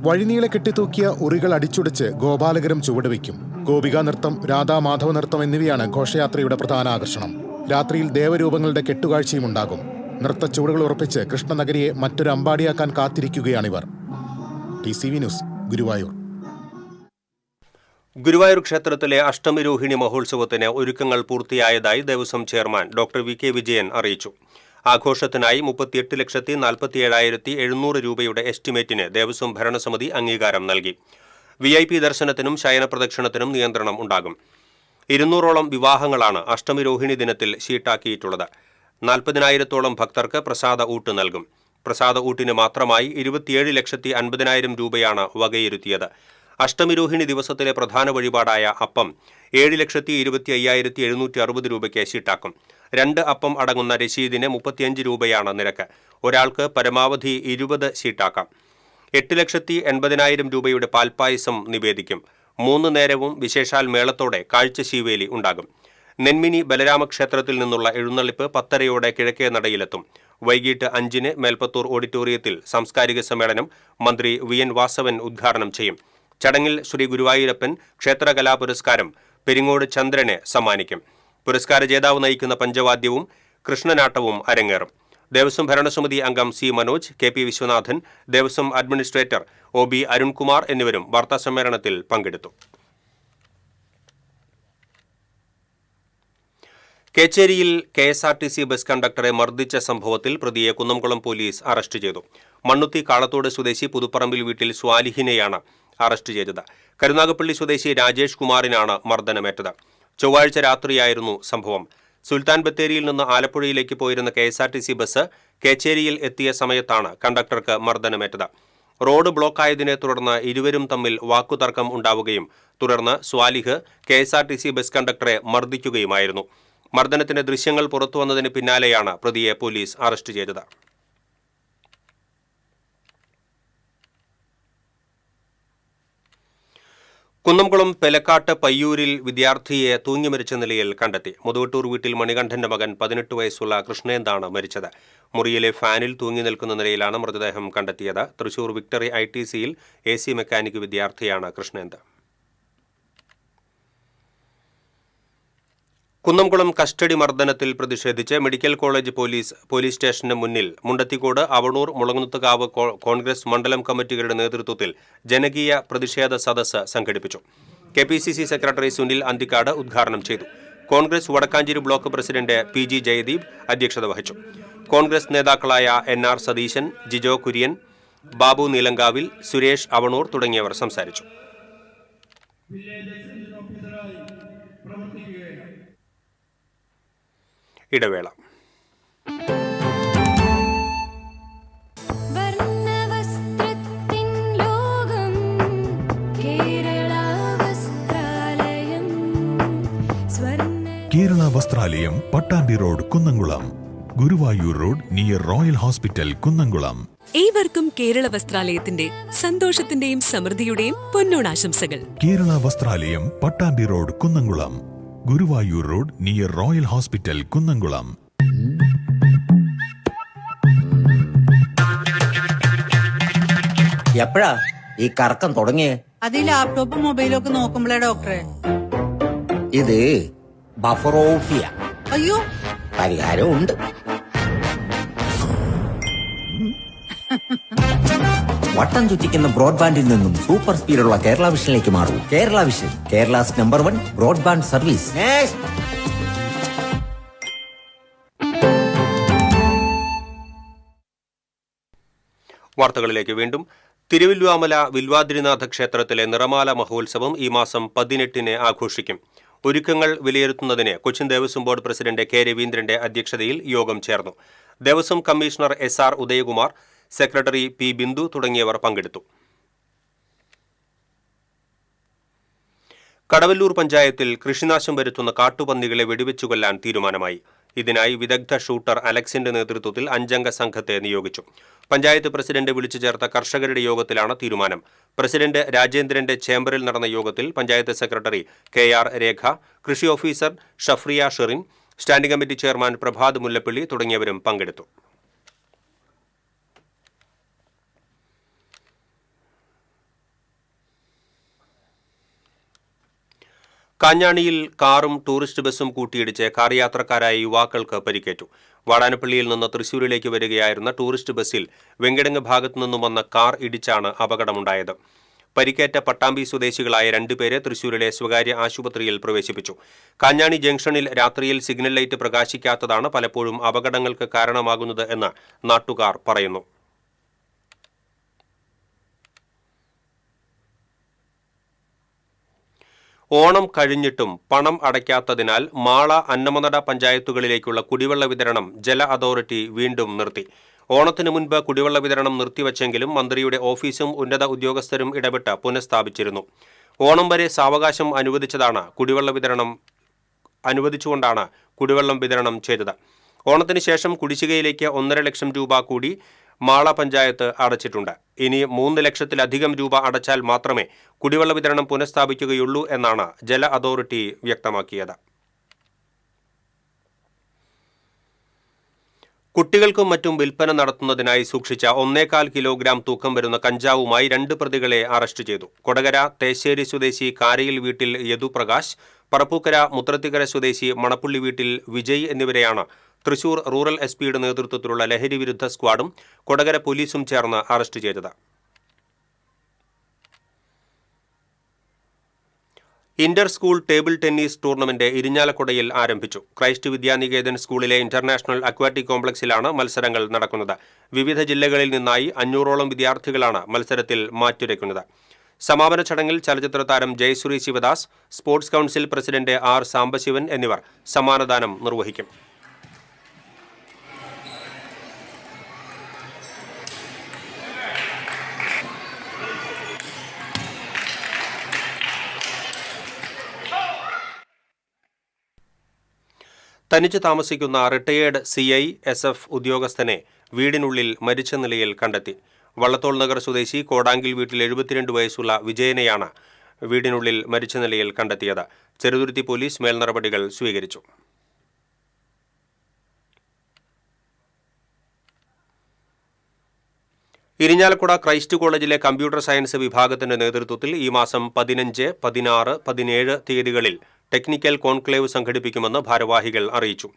M: വഴിനീളെ കെട്ടിത്തൂക്കിയ ഉറികൾ അടിച്ചുടച്ച് ഗോപാലകരം ചുവടുവയ്ക്കും. ഗോപികാ നൃത്തം, രാധാമാധവ നൃത്തം എന്നിവയാണ് ഘോഷയാത്രയുടെ പ്രധാന ആകർഷണം. രാത്രിയിൽ ദേവരൂപങ്ങളുടെ കെട്ടുകാഴ്ചയും ഉണ്ടാകും. നൃത്ത ചുവടുകൾ ഉറപ്പിച്ച് കൃഷ്ണനഗരിയെ മറ്റൊരു അമ്പാടിയാക്കാൻ കാത്തിരിക്കുകയാണിവർ. TCV news, Guruvayur.
A: ഗുരുവായൂർ ക്ഷേത്രത്തിലെ അഷ്ടമിരോഹിണി മഹോത്സവത്തിന് ഒരുക്കങ്ങൾ പൂർത്തിയായതായി Devaswom chairman doctor VK Vijayan അറിയിച്ചു. ആഘോഷത്തിനായി 38,47,700 രൂപയുടെ എസ്റ്റിമേറ്റിന് ദേവസ്വം ഭരണസമിതി അംഗീകാരം നൽകി. VIP ദർശനത്തിനും ശയനപ്രദക്ഷിണത്തിനും നിയന്ത്രണം ഉണ്ടാകും. 200ഓളം വിവാഹങ്ങളാണ് അഷ്ടമിരോഹിണി ദിനത്തിൽ ഷീട്ടാക്കിയിട്ടുള്ളത്. 40,000-ഓളം ഭക്തർക്ക് പ്രസാദ ഊട്ട് നൽകും. പ്രസാദ ഊട്ടിന് മാത്രമായി 27,50,000 രൂപയാണ് വകയിരുത്തിയത്. അഷ്ടമിരോഹിണി ദിവസത്തിലെ പ്രധാന വഴിപാടായ അപ്പം 7,25,760 രൂപയ്ക്ക് ഷീട്ടാക്കും. 2 അപ്പം അടങ്ങുന്ന രശീദിന് 35 രൂപയാണ് നിരക്ക്. ഒരാൾക്ക് പരമാവധി 20 ഷീട്ടാക്കാം. 8,80,000 രൂപയുടെ പാൽപ്പായസം നിവേദിക്കും. 3 നേരവും വിശേഷാൽ മേളത്തോടെ കാഴ്ചശീവേലി ഉണ്ടാകും. നെന്മിനി ബലരാമക്ഷേത്രത്തിൽ നിന്നുള്ള എഴുന്നള്ളിപ്പ് 10:30 കിഴക്കേ നടയിലെത്തും. വൈകിട്ട് 5 മേൽപ്പത്തൂർ ഓഡിറ്റോറിയത്തിൽ സാംസ്കാരിക സമ്മേളനം മന്ത്രി VN വാസവൻ ഉദ്ഘാടനം ചെയ്യും. ചടങ്ങിൽ ശ്രീ ഗുരുവായൂരപ്പൻ ക്ഷേത്രകലാ പുരസ്കാരം പെരിങ്ങോട് ചന്ദ്രന് സമ്മാനിക്കും. പുരസ്കാര ജേതാവ് നയിക്കുന്ന പഞ്ചവാദ്യവും കൃഷ്ണനാട്ടവും അരങ്ങേറും. ദേവസ്വം ഭരണസമിതി അംഗം C Manoj, KP Viswanathan, Devaswom administrator OB Arunkumar എന്നിവരും വാർത്താസമ്മേളനത്തിൽ പങ്കെടുത്തു. കേച്ചേരിയിൽ KSRTC ബസ് കണ്ടക്ടറെ മർദ്ദിച്ച സംഭവത്തിൽ പ്രതിയെ കുന്നംകുളം പോലീസ് അറസ്റ്റ് ചെയ്തു. മണ്ണുത്തി കാളത്തോട് സ്വദേശി പുതുപ്പറമ്പിൽ വീട്ടിൽ സ്വാലിഹിനെയാണ് അറസ്റ്റ് ചെയ്തത്. കരുനാഗപ്പള്ളി സ്വദേശി രാജേഷ് കുമാറിനാണ് മർദ്ദനമേറ്റത്. ചൊവ്വാഴ്ച രാത്രിയായിരുന്നു സംഭവം. സുൽത്താൻ ബത്തേരിയിൽ നിന്ന് ആലപ്പുഴയിലേക്ക് പോയിരുന്ന KSRTC ബസ് കേച്ചേരിയിൽ എത്തിയ സമയത്താണ് കണ്ടക്ടർക്ക് മർദ്ദനമേറ്റത്. റോഡ് ബ്ലോക്കായതിനെ തുടർന്ന് ഇരുവരും തമ്മിൽ വാക്കുതർക്കം ഉണ്ടാവുകയും തുടർന്ന് സ്വാലിഹ് KSRTC ബസ് കണ്ടക്ടറെ മർദ്ദിക്കുകയുമായിരുന്നു. മർദ്ദനത്തിന്റെ ദൃശ്യങ്ങൾ പുറത്തുവന്നതിന് പിന്നാലെയാണ് പ്രതിയെ പോലീസ് അറസ്റ്റ് ചെയ്തത്. കുന്നംകുളം പെലക്കാട്ട് പയ്യൂരിൽ വിദ്യാർത്ഥിയെ തൂങ്ങിമരിച്ച നിലയിൽ കണ്ടെത്തി. മുതുവട്ടൂർ വീട്ടിൽ മണികണ്ഠന്റെ മകൻ 18 വയസ്സുള്ള കൃഷ്ണേന്ദാണ് മരിച്ചത്. മുറിയിലെ ഫാനിൽ തൂങ്ങി നിൽക്കുന്ന നിലയിലാണ് മൃതദേഹം കണ്ടെത്തിയത്. തൃശൂർ വിക്ടറി ITCയിൽ AC മെക്കാനിക് വിദ്യാർത്ഥിയാണ് കൃഷ്ണേന്ദ. കുന്നംകുളം കസ്റ്റഡി മർദ്ദനത്തിൽ പ്രതിഷേധിച്ച് മെഡിക്കൽ കോളേജ് പോലീസ് സ്റ്റേഷന് മുന്നിൽ മുണ്ടത്തിക്കോട്, അവണൂർ, മുളങ്ങുന്നത്തുകാവ് കോൺഗ്രസ് മണ്ഡലം കമ്മിറ്റികളുടെ നേതൃത്വത്തിൽ ജനകീയ പ്രതിഷേധ സദസ്സ് സംഘടിപ്പിച്ചു. KPCC സെക്രട്ടറി സുനിൽ അന്തിക്കാട് ഉദ്ഘാടനം ചെയ്തു. Congress Vadakkanchery block president PG Jayadeep അധ്യക്ഷത വഹിച്ചു. കോൺഗ്രസ് നേതാക്കളായ NR സതീശൻ, ജിജോ കുര്യൻ, ബാബു നീലങ്കാവിൽ, സുരേഷ് അവണൂർ തുടങ്ങിയവർ സംസാരിച്ചു. ഇടവേള.
H: Kerala Vasthralayam, Pattambi road, Kunnamkulam. Guruvayur road near royal hospital, Kunnamkulam.
F: ഏവർക്കും കേരള വസ്ത്രാലയത്തിന്റെ സന്തോഷത്തിന്റെയും സമൃദ്ധിയുടെയും പൊന്നോണാശംസകൾ.
H: Kerala Vasthralayam, Pattambi road, Kunnamkulam. Guruvayur road near royal hospital, Kunnamkulam.
O: എപ്പോഴാ ഈ കറക്കം തുടങ്ങിയേ?
P: അത് ലാപ്ടോപ്പും മൊബൈലും ഒക്കെ നോക്കുമ്പോഴേ ഡോക്ടറെ.
O: ഇത് ബഫറോഫിയ.
P: അയ്യോ,
O: പരിഹാരം ഉണ്ട്. വട്ടം ചുറ്റിക്കുന്ന ബ്രോഡ്ബാൻഡിൽ നിന്നും സൂപ്പർ സ്പീഡുള്ള കേരള വിഷനിലേക്ക് മാറൂ. Kerala vision, Kerala's number 1 broadband service.
A: വാർത്തകളിലേക്ക് വീണ്ടും. തിരുവല്ലുവാമല വിൽവാദ്രിനാഥ ക്ഷേത്രത്തിലെ നിറമാല മഹോത്സവം ഈ മാസം 18-ന് ആഘോഷിക്കും. ഒരുക്കങ്ങൾ വിലയിരുത്തുന്നതിന് Cochin Devaswom board president K. രവീന്ദ്രന്റെ അധ്യക്ഷതയിൽ യോഗം ചേർന്നു. Devaswom commissioner SR Udayakumar, secretary P. Bindu തുടങ്ങിയവർ പങ്കെടുത്തു. കടവല്ലൂർ പഞ്ചായത്തിൽ കൃഷിനാശം വരുത്തുന്ന കാട്ടുപന്നികളെ വെടിവെച്ചു കൊല്ലാൻ തീരുമാനമായി. ഇതിനായി വിദഗ്ധ ഷൂട്ടർ അലക്സിന്റെ നേതൃത്വത്തിൽ 5-അംഗ സംഘത്തെ നിയോഗിച്ചു. പഞ്ചായത്ത് പ്രസിഡന്റ് വിളിച്ചു ചേർത്ത കർഷകരുടെ യോഗത്തിലാണ് തീരുമാനം. പ്രസിഡന്റ് രാജേന്ദ്രന്റെ ചേംബറിൽ നടന്ന യോഗത്തിൽ പഞ്ചായത്ത് സെക്രട്ടറി KR രേഖ, കൃഷി officer Shafriya Sherin, standing committee chairman Prabhath Mullappally തുടങ്ങിയവരും പങ്കെടുത്തു. കാഞ്ഞാണിയിൽ കാറും ടൂറിസ്റ്റ് ബസ്സും കൂട്ടിയിടിച്ച് കാർ യാത്രക്കാരായ യുവാക്കൾക്ക് പരിക്കേറ്റു. വാടാനപ്പള്ളിയിൽ നിന്ന് തൃശൂരിലേക്ക് വരികയായിരുന്ന ടൂറിസ്റ്റ് ബസ്സിൽ വെങ്കിടങ്ങ് ഭാഗത്തു നിന്നും വന്ന കാർ ഇടിച്ചാണ് അപകടമുണ്ടായത്. പരിക്കേറ്റ പട്ടാമ്പി സ്വദേശികളായ 2 പേരെ തൃശൂരിലെ സ്വകാര്യ ആശുപത്രിയിൽ പ്രവേശിപ്പിച്ചു. കാഞ്ഞാണി ജംഗ്ഷനിൽ രാത്രിയിൽ സിഗ്നൽ ലൈറ്റ് പ്രകാശിക്കാത്തതാണ് പലപ്പോഴും അപകടങ്ങൾക്ക് കാരണമാകുന്നത് എന്ന് നാട്ടുകാർ പറയുന്നു. ഓണം കഴിഞ്ഞിട്ടും പണം അടയ്ക്കാത്തതിനാൽ മാള, അന്നമനട പഞ്ചായത്തുകളിലേക്കുള്ള കുടിവെള്ള വിതരണം ജല അതോറിറ്റി വീണ്ടും നിർത്തി. ഓണത്തിനു മുൻപ് കുടിവെള്ള വിതരണം നിർത്തിവച്ചെങ്കിലും മന്ത്രിയുടെ ഓഫീസും ഉന്നത ഉദ്യോഗസ്ഥരും ഇടപെട്ട് പുനഃസ്ഥാപിച്ചിരുന്നു. ഓണം വരെ സാവകാശം അനുവദിച്ചുകൊണ്ടാണ് കുടിവെള്ളം വിതരണം ചെയ്തത്. ഓണത്തിന് ശേഷം കുടിശ്ശികയിലേക്ക് 1.5 ലക്ഷം രൂപ കൂടി മാള പഞ്ചായത്ത് അടച്ചിട്ടുണ്ട്. ഇനി 3 ലക്ഷത്തിലധികം രൂപ അടച്ചാൽ മാത്രമേ കുടിവെള്ള വിതരണം പുനഃസ്ഥാപിക്കുകയുള്ളൂ എന്നാണ് ജല അതോറിറ്റി വ്യക്തമാക്കിയത്. കുട്ടികൾക്കും മറ്റും വിൽപ്പന നടത്തുന്നതിനായി സൂക്ഷിച്ച 1.25 കിലോഗ്രാം തൂക്കം വരുന്ന കഞ്ചാവുമായി 2 പ്രതികളെ അറസ്റ്റ് ചെയ്തു. കൊടകര തേശ്ശേരി സ്വദേശി കാരയിൽ വീട്ടിൽ യദുപ്രകാശ്, പറപ്പൂക്കര മുത്രത്തിക്കര സ്വദേശി മണപ്പുള്ളി വീട്ടിൽ വിജയ് എന്നിവരെയാണ് തൃശൂർ റൂറൽ SP-യുടെ നേതൃത്വത്തിലുള്ള ലഹരി വിരുദ്ധ സ്ക്വാഡും കൊടകര പോലീസും ചേർന്ന് അറസ്റ്റ് ചെയ്തത്. Inter school table tennis tournament ഇരിഞ്ഞാലക്കുടയിൽ ആരംഭിച്ചു. ക്രൈസ്റ്റ് വിദ്യാനികേതൻ സ്കൂളിലെ ഇന്റർനാഷണൽ അക്വാറ്റിക് കോംപ്ലക്സിലാണ് മത്സരങ്ങൾ നടക്കുന്നത്. വിവിധ ജില്ലകളിൽ നിന്നായി 500ഓളം വിദ്യാർത്ഥികളാണ് മത്സരത്തിൽ മാറ്റുരയ്ക്കുന്നത്. സമാപന ചടങ്ങിൽ ചലച്ചിത്ര താരം Jayasree Sivadas, sports council president R Sambasivan എന്നിവർ സമ്മാനദാനം നിർവഹിക്കും. തനിച്ച് താമസിക്കുന്ന റിട്ടയേർഡ് CISF ഉദ്യോഗസ്ഥനെ വീടിനുള്ളിൽ മരിച്ച നിലയിൽ കണ്ടെത്തി. വള്ളത്തോൾ നഗർ സ്വദേശി കോടാങ്കിൽ വീട്ടിൽ 72 വയസ്സുള്ള വിജയനെയാണ് വീടിനുള്ളിൽ മരിച്ച നിലയിൽ കണ്ടെത്തിയത്. ചെറുതുരുത്തി പോലീസ് മേൽനടപടികൾ സ്വീകരിച്ചു. ഇരിഞ്ഞാലക്കുട ക്രൈസ്റ്റ് കോളേജിലെ കമ്പ്യൂട്ടർ സയൻസ് വിഭാഗത്തിന്റെ നേതൃത്വത്തിൽ ഈ മാസം 15, 16, 17 തീയതികളിൽ ടെക്നിക്കൽ കോൺക്ലേവ് സംഘടിപ്പിക്കുമെന്ന് ഭാരവാഹികൾ അറിയിച്ചു.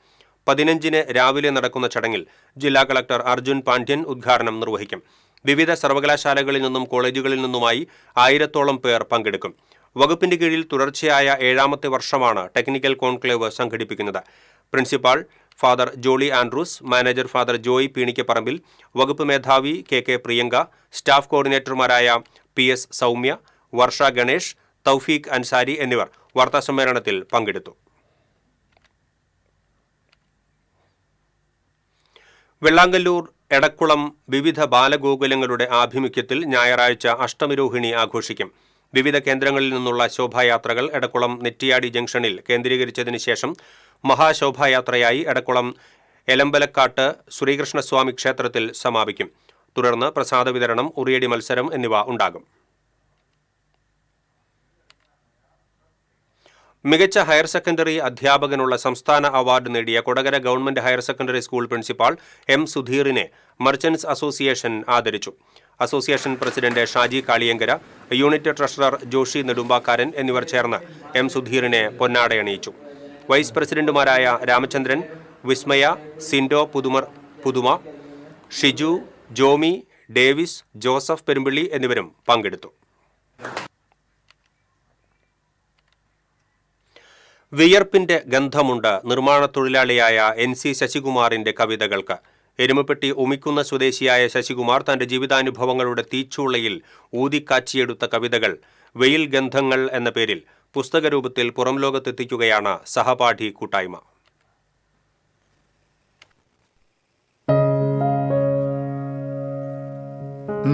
A: 15-ന് രാവിലെ നടക്കുന്ന ചടങ്ങിൽ ജില്ലാ കളക്ടർ അർജുൻ പാണ്ഡ്യൻ ഉദ്ഘാടനം നിർവഹിക്കും. വിവിധ സർവകലാശാലകളിൽ നിന്നും കോളേജുകളിൽ നിന്നുമായി 1000ഓളം പേർ പങ്കെടുക്കും. വകുപ്പിന്റെ കീഴിൽ തുടർച്ചയായ 7ാമത്തെ വർഷമാണ് ടെക്നിക്കൽ കോൺക്ലേവ് സംഘടിപ്പിക്കുന്നത്. Principal father Jolly Andrews, manager father Joy Peenikkaparambil, വകുപ്പ് മേധാവി KK പ്രിയങ്ക, സ്റ്റാഫ് കോർഡിനേറ്റർമാരായ PS സൗമ്യ, വർഷ ഗണേഷ്, തൗഫീഖ് അൻസാരി എന്നിവർ വാർത്താസമ്മേളനത്തിൽ പങ്കെടുത്തു. വെള്ളാങ്കല്ലൂർ എടക്കുളം വിവിധ ബാലഗോകുലങ്ങളുടെ ആഭിമുഖ്യത്തിൽ ഞായറാഴ്ച അഷ്ടമിരോഹിണി ആഘോഷിക്കും. വിവിധ കേന്ദ്രങ്ങളിൽ നിന്നുള്ള ശോഭായാത്രകൾ എടക്കുളം നെറ്റിയാടി ജംഗ്ഷനിൽ കേന്ദ്രീകരിച്ചതിന് ശേഷം മഹാശോഭായാത്രയായി എടക്കുളം എലമ്പലക്കാട്ട് ശ്രീകൃഷ്ണസ്വാമി ക്ഷേത്രത്തിൽ സമാപിക്കും. തുടർന്ന് പ്രസാദ വിതരണം, ഉറിയടി മത്സരം എന്നിവ ഉണ്ടാകും. മികച്ച ഹയർ സെക്കൻഡറി അധ്യാപകനുള്ള സംസ്ഥാന അവാർഡ് നേടിയ Kodakara government higher secondary school principal M സുധീറിനെ മർച്ചന്റ്സ് അസോസിയേഷൻ ആദരിച്ചു. Association president Shaji Kaliyankara, unit treasurer Joshi Nedumbakkaran എന്നിവർ ചേർന്ന് M സുധീറിനെ പൊന്നാടയണിയിച്ചു. വൈസ് പ്രസിഡന്റുമാരായ രാമചന്ദ്രൻ, വിസ്മയ, സിൻഡോ പുതുമ, ഷിജു, ജോമി, ഡേവിസ്, ജോസഫ് പെരുമ്പിള്ളി എന്നിവരും പങ്കെടുത്തു. വിയർപ്പിന്റെ ഗന്ധമുണ്ട് നിർമ്മാണ തൊഴിലാളിയായ NC ശശികുമാറിന്റെ കവിതകൾക്ക്. എരുമപ്പെട്ടി ഉമിക്കുന്ന സ്വദേശിയായ ശശികുമാർ തന്റെ ജീവിതാനുഭവങ്ങളുടെ തീച്ചൂളയിൽ ഊതിക്കാച്ചിയെടുത്ത കവിതകൾ വെയിൽ ഗന്ധങ്ങൾ എന്ന പേരിൽ പുസ്തകരൂപത്തിൽ പുറം ലോകത്തെത്തിക്കുകയാണ് സഹപാഠി കൂട്ടായ്മ.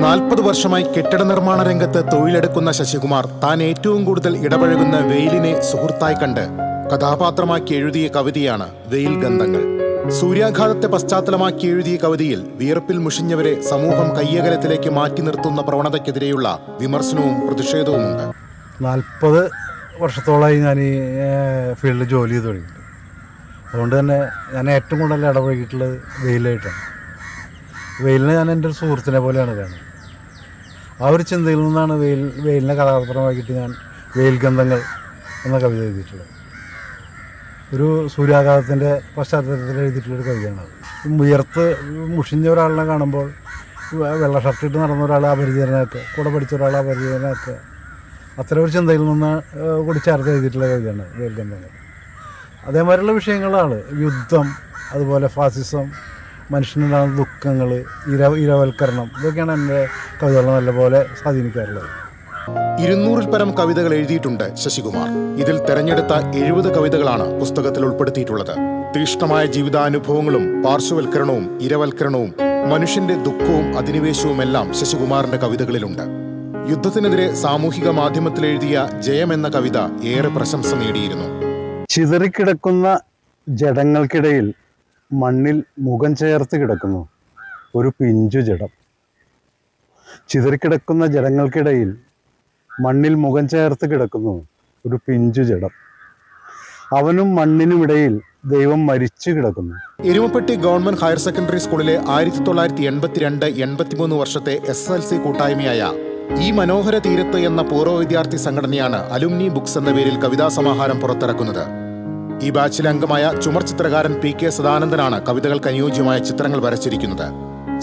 M: 40 വർഷമായി കെട്ടിട നിർമ്മാണ രംഗത്ത് തൊഴിലെടുക്കുന്ന ശശികുമാർ താൻ ഏറ്റവും കൂടുതൽ ഇടപഴകുന്ന വെയിലിനെ സുഹൃത്തായി കണ്ട് കഥാപാത്രമാക്കി എഴുതിയ കവിതയാണ് വെയിൽ ഗന്ധങ്ങൾ. സൂര്യാഘാതത്തെ പശ്ചാത്തലമാക്കി എഴുതിയ കവിതയിൽ വിയർപ്പിൽ മുഷിഞ്ഞവരെ സമൂഹം കയ്യകലത്തിലേക്ക് മാറ്റി നിർത്തുന്ന പ്രവണതയ്ക്കെതിരെയുള്ള വിമർശനവും പ്രതിഷേധവുമുണ്ട്.
Q: 40 വർഷത്തോളമായി ഞാൻ ഈ ഫീൽഡിൽ ജോലി ചെയ്ത് തുടങ്ങിയിട്ടുണ്ട്. അതുകൊണ്ട് തന്നെ ഞാൻ ഏറ്റവും കൂടുതൽ ഇടപഴകിയിട്ടുള്ളത് വെയിലായിട്ടാണ്. വെയിലിനെ ഞാൻ എൻ്റെ ഒരു സുഹൃത്തിനെ പോലെയാണ് കാണുന്നത്. ആ ഒരു ചിന്തയിൽ നിന്നാണ് വെയിലിനെ കഥാപാത്രമാക്കിയിട്ട് ഞാൻ വെയിൽ ഗന്ധങ്ങൾ എന്ന കവിത എഴുതിയിട്ടുള്ളത്. ഒരു സൂര്യാഘാതത്തിൻ്റെ പശ്ചാത്തലത്തിൽ എഴുതിയിട്ടുള്ളൊരു കവിതയാണത്. വിയർത്ത് മുഷിഞ്ഞ ഒരാളിനെ കാണുമ്പോൾ വെള്ള ഷർട്ടിട്ട് നടന്ന ഒരാളെ അപരിചിതനാക്കുക, കൂടെ പഠിച്ച ഒരാളെ അപരിചിതനാക്കുക, അത്തരം ഒരു ചിന്തയിൽ നിന്ന് കൂടി ചേർത്ത് എഴുതിയിട്ടുള്ള കവിതയാണ് വെയിൽ ഗന്ധങ്ങൾ. അതേമാതിരിയുള്ള വിഷയങ്ങളാണ് യുദ്ധം, അതുപോലെ ഫാസിസം, മനുഷ്യനുണ്ടാകുന്ന ദുഃഖങ്ങൾ, ഇരവൽക്കരണം, ഇതൊക്കെയാണ് എൻ്റെ കവിതകളെ നല്ലപോലെ സ്വാധീനിക്കാറുള്ളത്.
M: 200-ൽ പരം കവിതകൾ എഴുതിയിട്ടുണ്ട് ശശികുമാർ. ഇതിൽ തെരഞ്ഞെടുത്ത 70 കവിതകളാണ് പുസ്തകത്തിൽ ഉൾപ്പെടുത്തിയിട്ടുള്ളത്. തീക്ഷ്ണമായ ജീവിതാനുഭവങ്ങളും പാർശ്വവൽക്കരണവും ഇരവൽക്കരണവും മനുഷ്യന്റെ ദുഃഖവും അധിനിവേശവുമെല്ലാം ശശികുമാറിന്റെ കവിതകളിലുണ്ട്. യുദ്ധത്തിനെതിരെ സാമൂഹിക മാധ്യമത്തിൽ എഴുതിയ ജയം എന്ന കവിത ഏറെ പ്രശംസ നേടിയിരുന്നു.
Q: ചിതറിക്കിടക്കുന്ന ജഡങ്ങൾക്കിടയിൽ മണ്ണിൽ മുഖം ചേർത്ത് കിടക്കുന്നു ഒരു പിഞ്ചു ജഡം. ചിതറിക്കിടക്കുന്ന ജഡങ്ങൾക്കിടയിൽ മണ്ണിൽ മുഖം ചേർത്ത് കിടക്കുന്നു ഒരു പിഞ്ചു ജഡം. അവനും മണ്ണിനുമിടയിൽ ദൈവം മരിച്ചു കിടക്കുന്നു.
M: എരുമപ്പെട്ടി ഗവൺമെന്റ് ഹയർ സെക്കൻഡറി സ്കൂളിലെ 1982-83 വർഷത്തെ SSLC കൂട്ടായ്മയായ ഈ മനോഹര തീരത്ത് എന്ന പൂർവ്വ വിദ്യാർത്ഥി സംഘടനയാണ് അലുമിനി ബുക്സ് എന്ന പേരിൽ കവിതാ സമാഹാരം പുറത്തിറക്കുന്നത്. ഈ ബാച്ചിലെ അംഗമായ ചുമർ ചിത്രകാരൻ PK സദാനന്ദനാണ് കവിതകൾക്ക് അനുയോജ്യമായ ചിത്രങ്ങൾ വരച്ചിരിക്കുന്നത്.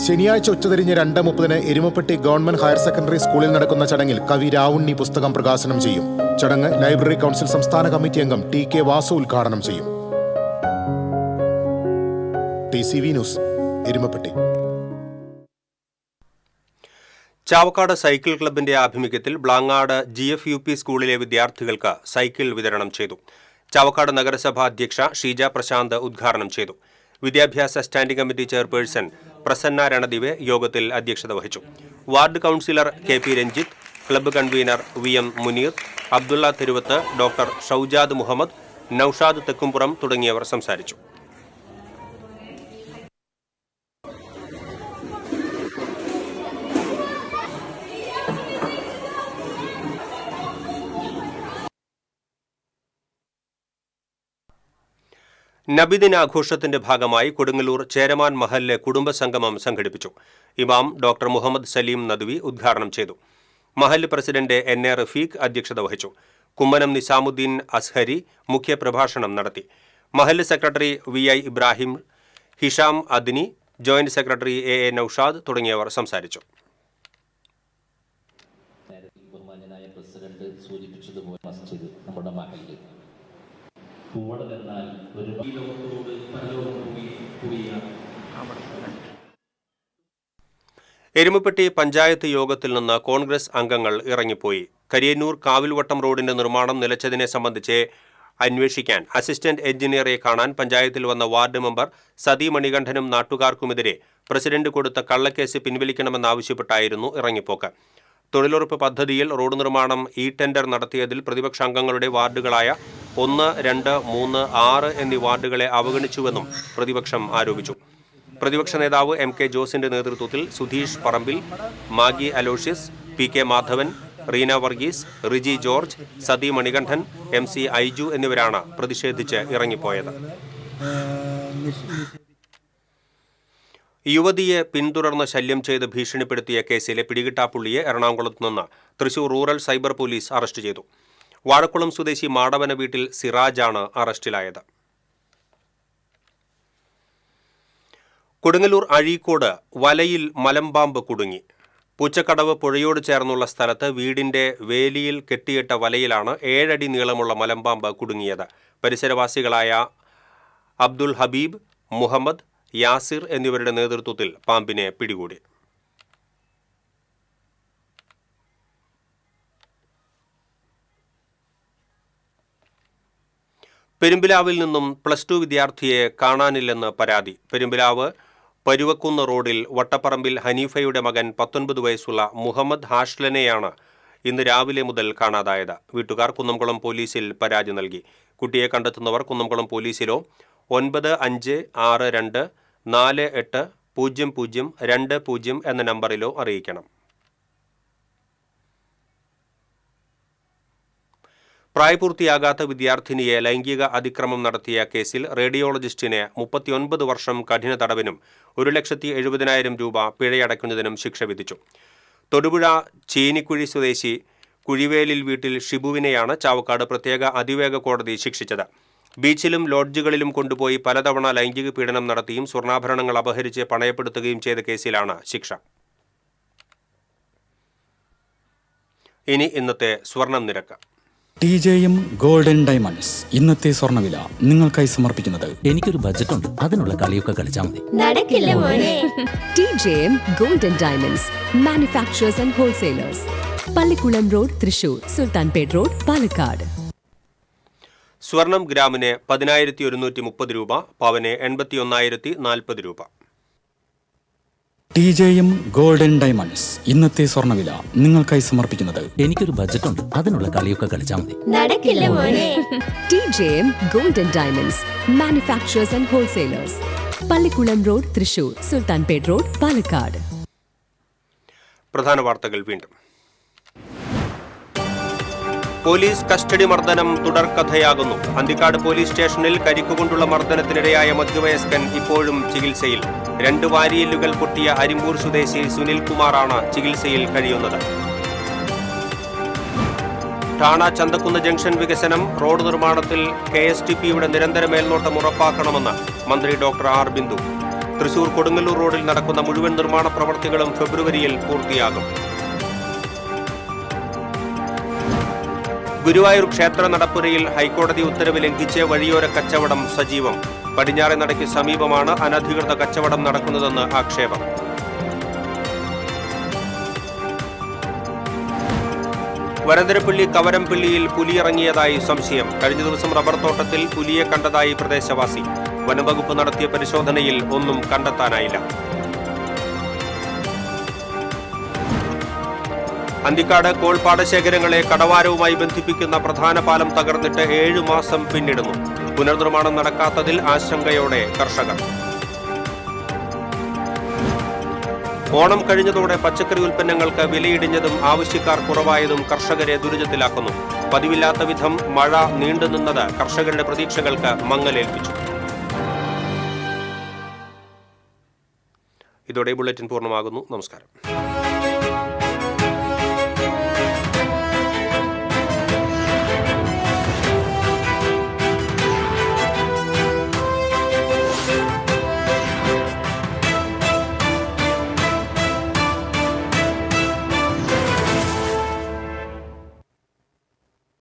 M: ശനിയാഴ്ച ഉച്ചതിരിഞ്ഞ് 2:30 എരുമപ്പെട്ടി ഗവൺമെന്റ് ഹയർ സെക്കൻഡറി സ്കൂളിൽ നടക്കുന്ന ചടങ്ങിൽ കവി രാവുണ്ണി പുസ്തകം പ്രകാശനം ചെയ്യും. ചടങ്ങ് ലൈബ്രറി കൗൺസിൽ സംസ്ഥാന കമ്മിറ്റി അംഗം TK വാസു ഉദ്ഘാടനം ചെയ്യും. TCV news, Erumapetty.
A: Chavakkad cycle ക്ലബിന്റെ ആഭിമുഖ്യത്തിൽ ബ്ലാങ്ങാട് GFUP സ്കൂളിലെ വിദ്യാർത്ഥികൾക്ക് സൈക്കിൾ വിതരണം ചെയ്തു. ചാവക്കാട് നഗരസഭാ അധ്യക്ഷ ഷീജ പ്രശാന്ത് ഉദ്ഘാടനം ചെയ്തു. വിദ്യാഭ്യാസ standing committee chairperson Prasanna Ranadive യോഗത്തിൽ അധ്യക്ഷത വഹിച്ചു. Ward councillor KP Ranjith, club convener VM Muneer, Abdulla Theruvath, doctor Shoujad Muhammad, Noushad Thekkumpuram തുടങ്ങിയവർ സംസാരിച്ചു. നബിദിനാഘോഷത്തിന്റെ ഭാഗമായി കൊടുങ്ങല്ലൂർ ചേരമാൻ മഹല്ല് കുടുംബസംഗമം സംഘടിപ്പിച്ചു. ഇമാം ഡോക്ടർ മുഹമ്മദ് സലീം നദ്വി ഉദ്ഘാടനം ചെയ്തു. മഹല്ല് പ്രസിഡന്റ് NA റഫീഖ് അധ്യക്ഷത വഹിച്ചു. കുമ്മനം നിസാമുദ്ദീൻ അസ്ഹരി മുഖ്യപ്രഭാഷണം നടത്തി. മഹല്ല് secretary VI Ibrahim, Hisham Adni, joint secretary AA Noushad തുടങ്ങിയവർ സംസാരിച്ചു. എരുമപ്പെട്ടി പഞ്ചായത്ത് യോഗത്തിൽ നിന്ന് കോൺഗ്രസ് അംഗങ്ങൾ ഇറങ്ങിപ്പോയി. കരിയന്നൂർ കാവിൽവട്ടം റോഡിന്റെ നിർമ്മാണം നിലച്ചതിനെ സംബന്ധിച്ച് അന്വേഷിക്കാൻ അസിസ്റ്റന്റ് എഞ്ചിനീയറെ കാണാൻ പഞ്ചായത്തിൽ വന്ന വാർഡ് മെമ്പർ സതി മണികണ്ഠനും നാട്ടുകാർക്കുമെതിരെ പ്രസിഡന്റ് കൊടുത്ത കള്ളക്കേസ് പിൻവലിക്കണമെന്നാവശ്യപ്പെട്ടായിരുന്നു ഇറങ്ങിപ്പോക്ക്. തൊഴിലുറപ്പ് പദ്ധതിയിൽ റോഡ് നിർമ്മാണം ടെൻഡർ നടത്തിയതിൽ പ്രതിപക്ഷ അംഗങ്ങളുടെ വാർഡുകളായ 1, 2, 3, 6 എന്നീ വാർഡുകളെ അവഗണിച്ചുവെന്നും പ്രതിപക്ഷം ആരോപിച്ചു. പ്രതിപക്ഷ നേതാവ് MK ജോസിന്റെ നേതൃത്വത്തിൽ Sudheesh Parambil, Maggie Aloysius, PK Madhavan, Reena Varghese, Riji George, Sathi Manikandan, MC Aiju എന്നിവരാണ് പ്രതിഷേധിച്ച് ഇറങ്ങിപ്പോയത്. യുവതിയെ പിന്തുടർന്ന് ശല്യം ചെയ്ത് ഭീഷണിപ്പെടുത്തിയ കേസിലെ പിടികിട്ടാപ്പുള്ളിയെ എറണാകുളത്ത് നിന്ന് Thrissur rural cyber police arrest ചെയ്തു. വാഴക്കുളം സ്വദേശി മാടവന വീട്ടിൽ സിറാജാണ് അറസ്റ്റിലായത്. കൊടുങ്ങല്ലൂർ അഴീക്കോട് വലയിൽ മലമ്പാമ്പ് കുടുങ്ങി. പൂച്ചക്കടവ് പുഴയോട് ചേർന്നുള്ള സ്ഥലത്ത് വീടിന്റെ വേലിയിൽ കെട്ടിയിട്ട വലയിലാണ് 7 അടി നീളമുള്ള മലമ്പാമ്പ് കുടുങ്ങിയത്. പരിസരവാസികളായ അബ്ദുൽ ഹബീബ്, മുഹമ്മദ്, യാസിർ എന്നിവരുടെ നേതൃത്വത്തിൽ പാമ്പിനെ പിടികൂടി. പെരുമ്പിലാവിൽ നിന്നും +2 വിദ്യാർത്ഥിയെ കാണാനില്ലെന്ന് പരാതി. പെരുമ്പിലാവ് പരുവക്കുന്ന് റോഡിൽ വട്ടപ്പറമ്പിൽ ഹനീഫയുടെ മകൻ 19 വയസ്സുള്ള മുഹമ്മദ് ഹാഷ്ലനെയാണ് ഇന്ന് രാവിലെ മുതൽ കാണാതായത്. വീട്ടുകാർ കുന്നംകുളം പോലീസിൽ പരാതി നൽകി. കുട്ടിയെ കണ്ടെത്തുന്നവർ കുന്നംകുളം പോലീസിലോ 9562480020 എന്ന നമ്പറിലോ അറിയിക്കണം. പ്രായപൂർത്തിയാകാത്ത വിദ്യാർത്ഥിനിയെ ലൈംഗിക അതിക്രമം നടത്തിയ കേസിൽ റേഡിയോളജിസ്റ്റിനെ 39 വർഷം കഠിന തടവിനും 1,70,000 രൂപ പിഴയടയ്ക്കുന്നതിനും ശിക്ഷ വിധിച്ചു. തൊടുപുഴ ചീനിക്കുഴി സ്വദേശി കുഴിവേലിൽ വീട്ടിൽ ഷിബുവിനെയാണ് ചാവക്കാട് പ്രത്യേക അതിവേഗ കോടതി ശിക്ഷിച്ചത്. ബീച്ചിലും ലോഡ്ജുകളിലും കൊണ്ടുപോയി പലതവണ ലൈംഗിക പീഡനം നടത്തിയും സ്വർണ്ണാഭരണങ്ങൾ അപഹരിച്ച് പണയപ്പെടുത്തുകയും ചെയ്ത കേസിലാണ് ശിക്ഷ. ഇനി ഇന്നത്തെ സ്വർണം നിരക്ക്.
R: TJM ഗോൾഡൻ ഡയമണ്ട്സ് ഇന്നത്തെ സ്വർണ്ണവില നിങ്ങൾക്കായി സമർപ്പിക്കുന്നത്.
S: എനിക്കൊരു ബജറ്റ് ഉണ്ട്, അതിനുള്ള കളിയൊക്കെ കളിച്ചാൽ മതി.
F: നടക്കില്ല മോനെ. TJM golden diamonds manufacturers and wholesalers, Pallikkulam road, Thrissur, Sulthanpet road, Palakkad.
A: സ്വർണം ഗ്രാമിന് 10,130 രൂപ, പവന് 81,040 രൂപ.
R: TJM ഗോൾഡൻ ഡയമണ്ട്സ് ഇന്നത്തെ സ്വർണ്ണവില നിങ്ങൾക്കായി സമർപ്പിക്കുന്നത്.
S: എനിക്കൊരു ബജറ്റ് ഉണ്ട്, അതിനുള്ള കളിയൊക്കെ കളിച്ചാൽ മതി.
F: നടക്കില്ല മോനെ. TJM golden diamonds manufacturers and wholesalers, Pallikkulam road, Thrissur, Sulthanpet road, Palakkad.
A: പ്രധാന വാർത്തകൾ വീണ്ടും. പോലീസ് കസ്റ്റഡി മർദ്ദനം തുടർക്കഥയാകുന്നു. അന്തിക്കാട് പോലീസ് സ്റ്റേഷനിൽ കരിക്കുകൊണ്ടുള്ള മർദ്ദനത്തിനിടയായ മധ്യവയസ്കൻ ഇപ്പോഴും ചികിത്സയിൽ. 2 വാരിയെല്ലുകൾ പൊട്ടിയ അരിമ്പൂർ സ്വദേശി സുനിൽകുമാറാണ് ചികിത്സയിൽ കഴിയുന്നത്. ഠാണ ചന്തക്കുന്ന് ജംഗ്ഷൻ വികസനം, റോഡ് നിർമ്മാണത്തിൽ KSTPയുടെ നിരന്തര മേൽനോട്ടം ഉറപ്പാക്കണമെന്ന് മന്ത്രി ഡോക്ടർ ആർ ബിന്ദു. തൃശൂർ കൊടുങ്ങല്ലൂർ റോഡിൽ നടക്കുന്ന മുഴുവൻ നിർമ്മാണ പ്രവർത്തികളും ഫെബ്രുവരിയിൽ പൂർത്തിയാകും. ഗുരുവായൂർ ക്ഷേത്ര നടപ്പുരയിൽ ഹൈക്കോടതി ഉത്തരവ് ലംഘിച്ച് വഴിയോര കച്ചവടം സജീവം. പടിഞ്ഞാറെ നടയ്ക്ക് സമീപമാണ് അനധികൃത കച്ചവടം നടക്കുന്നതെന്ന് ആക്ഷേപം. വരന്തരപ്പള്ളി കവരംപള്ളിയിൽ പുലിയിറങ്ങിയതായി സംശയം. കഴിഞ്ഞ ദിവസം റബ്ബർ തോട്ടത്തിൽ പുലിയെ കണ്ടതായി പ്രദേശവാസി. വനംവകുപ്പ് നടത്തിയ പരിശോധനയിൽ ഒന്നും കണ്ടെത്താനായില്ല. അന്തിക്കാട് കോൾപാടശേഖരങ്ങളെ കടവാരവുമായി ബന്ധിപ്പിക്കുന്ന പ്രധാന പാലം തകർന്നിട്ട് 7 മാസം പിന്നിടുന്നു. പുനർനിർമ്മാണം നടക്കാത്തതിൽ ആശങ്കയോടെ കർഷകർ. ഓണം കഴിഞ്ഞതോടെ പച്ചക്കറി ഉൽപ്പന്നങ്ങൾക്ക് വിലയിടിഞ്ഞതും ആവശ്യക്കാർ കുറവായതും കർഷകരെ ദുരിതത്തിലാക്കുന്നു. പതിവില്ലാത്ത വിധം മഴ നീണ്ടുനിന്നത് കർഷകരുടെ പ്രതീക്ഷകൾക്ക് മങ്ങലേൽപ്പിച്ചു. ഇതോടെ ബുള്ളറ്റിൻ പൂർണ്ണമാകുന്നു. നമസ്കാരം.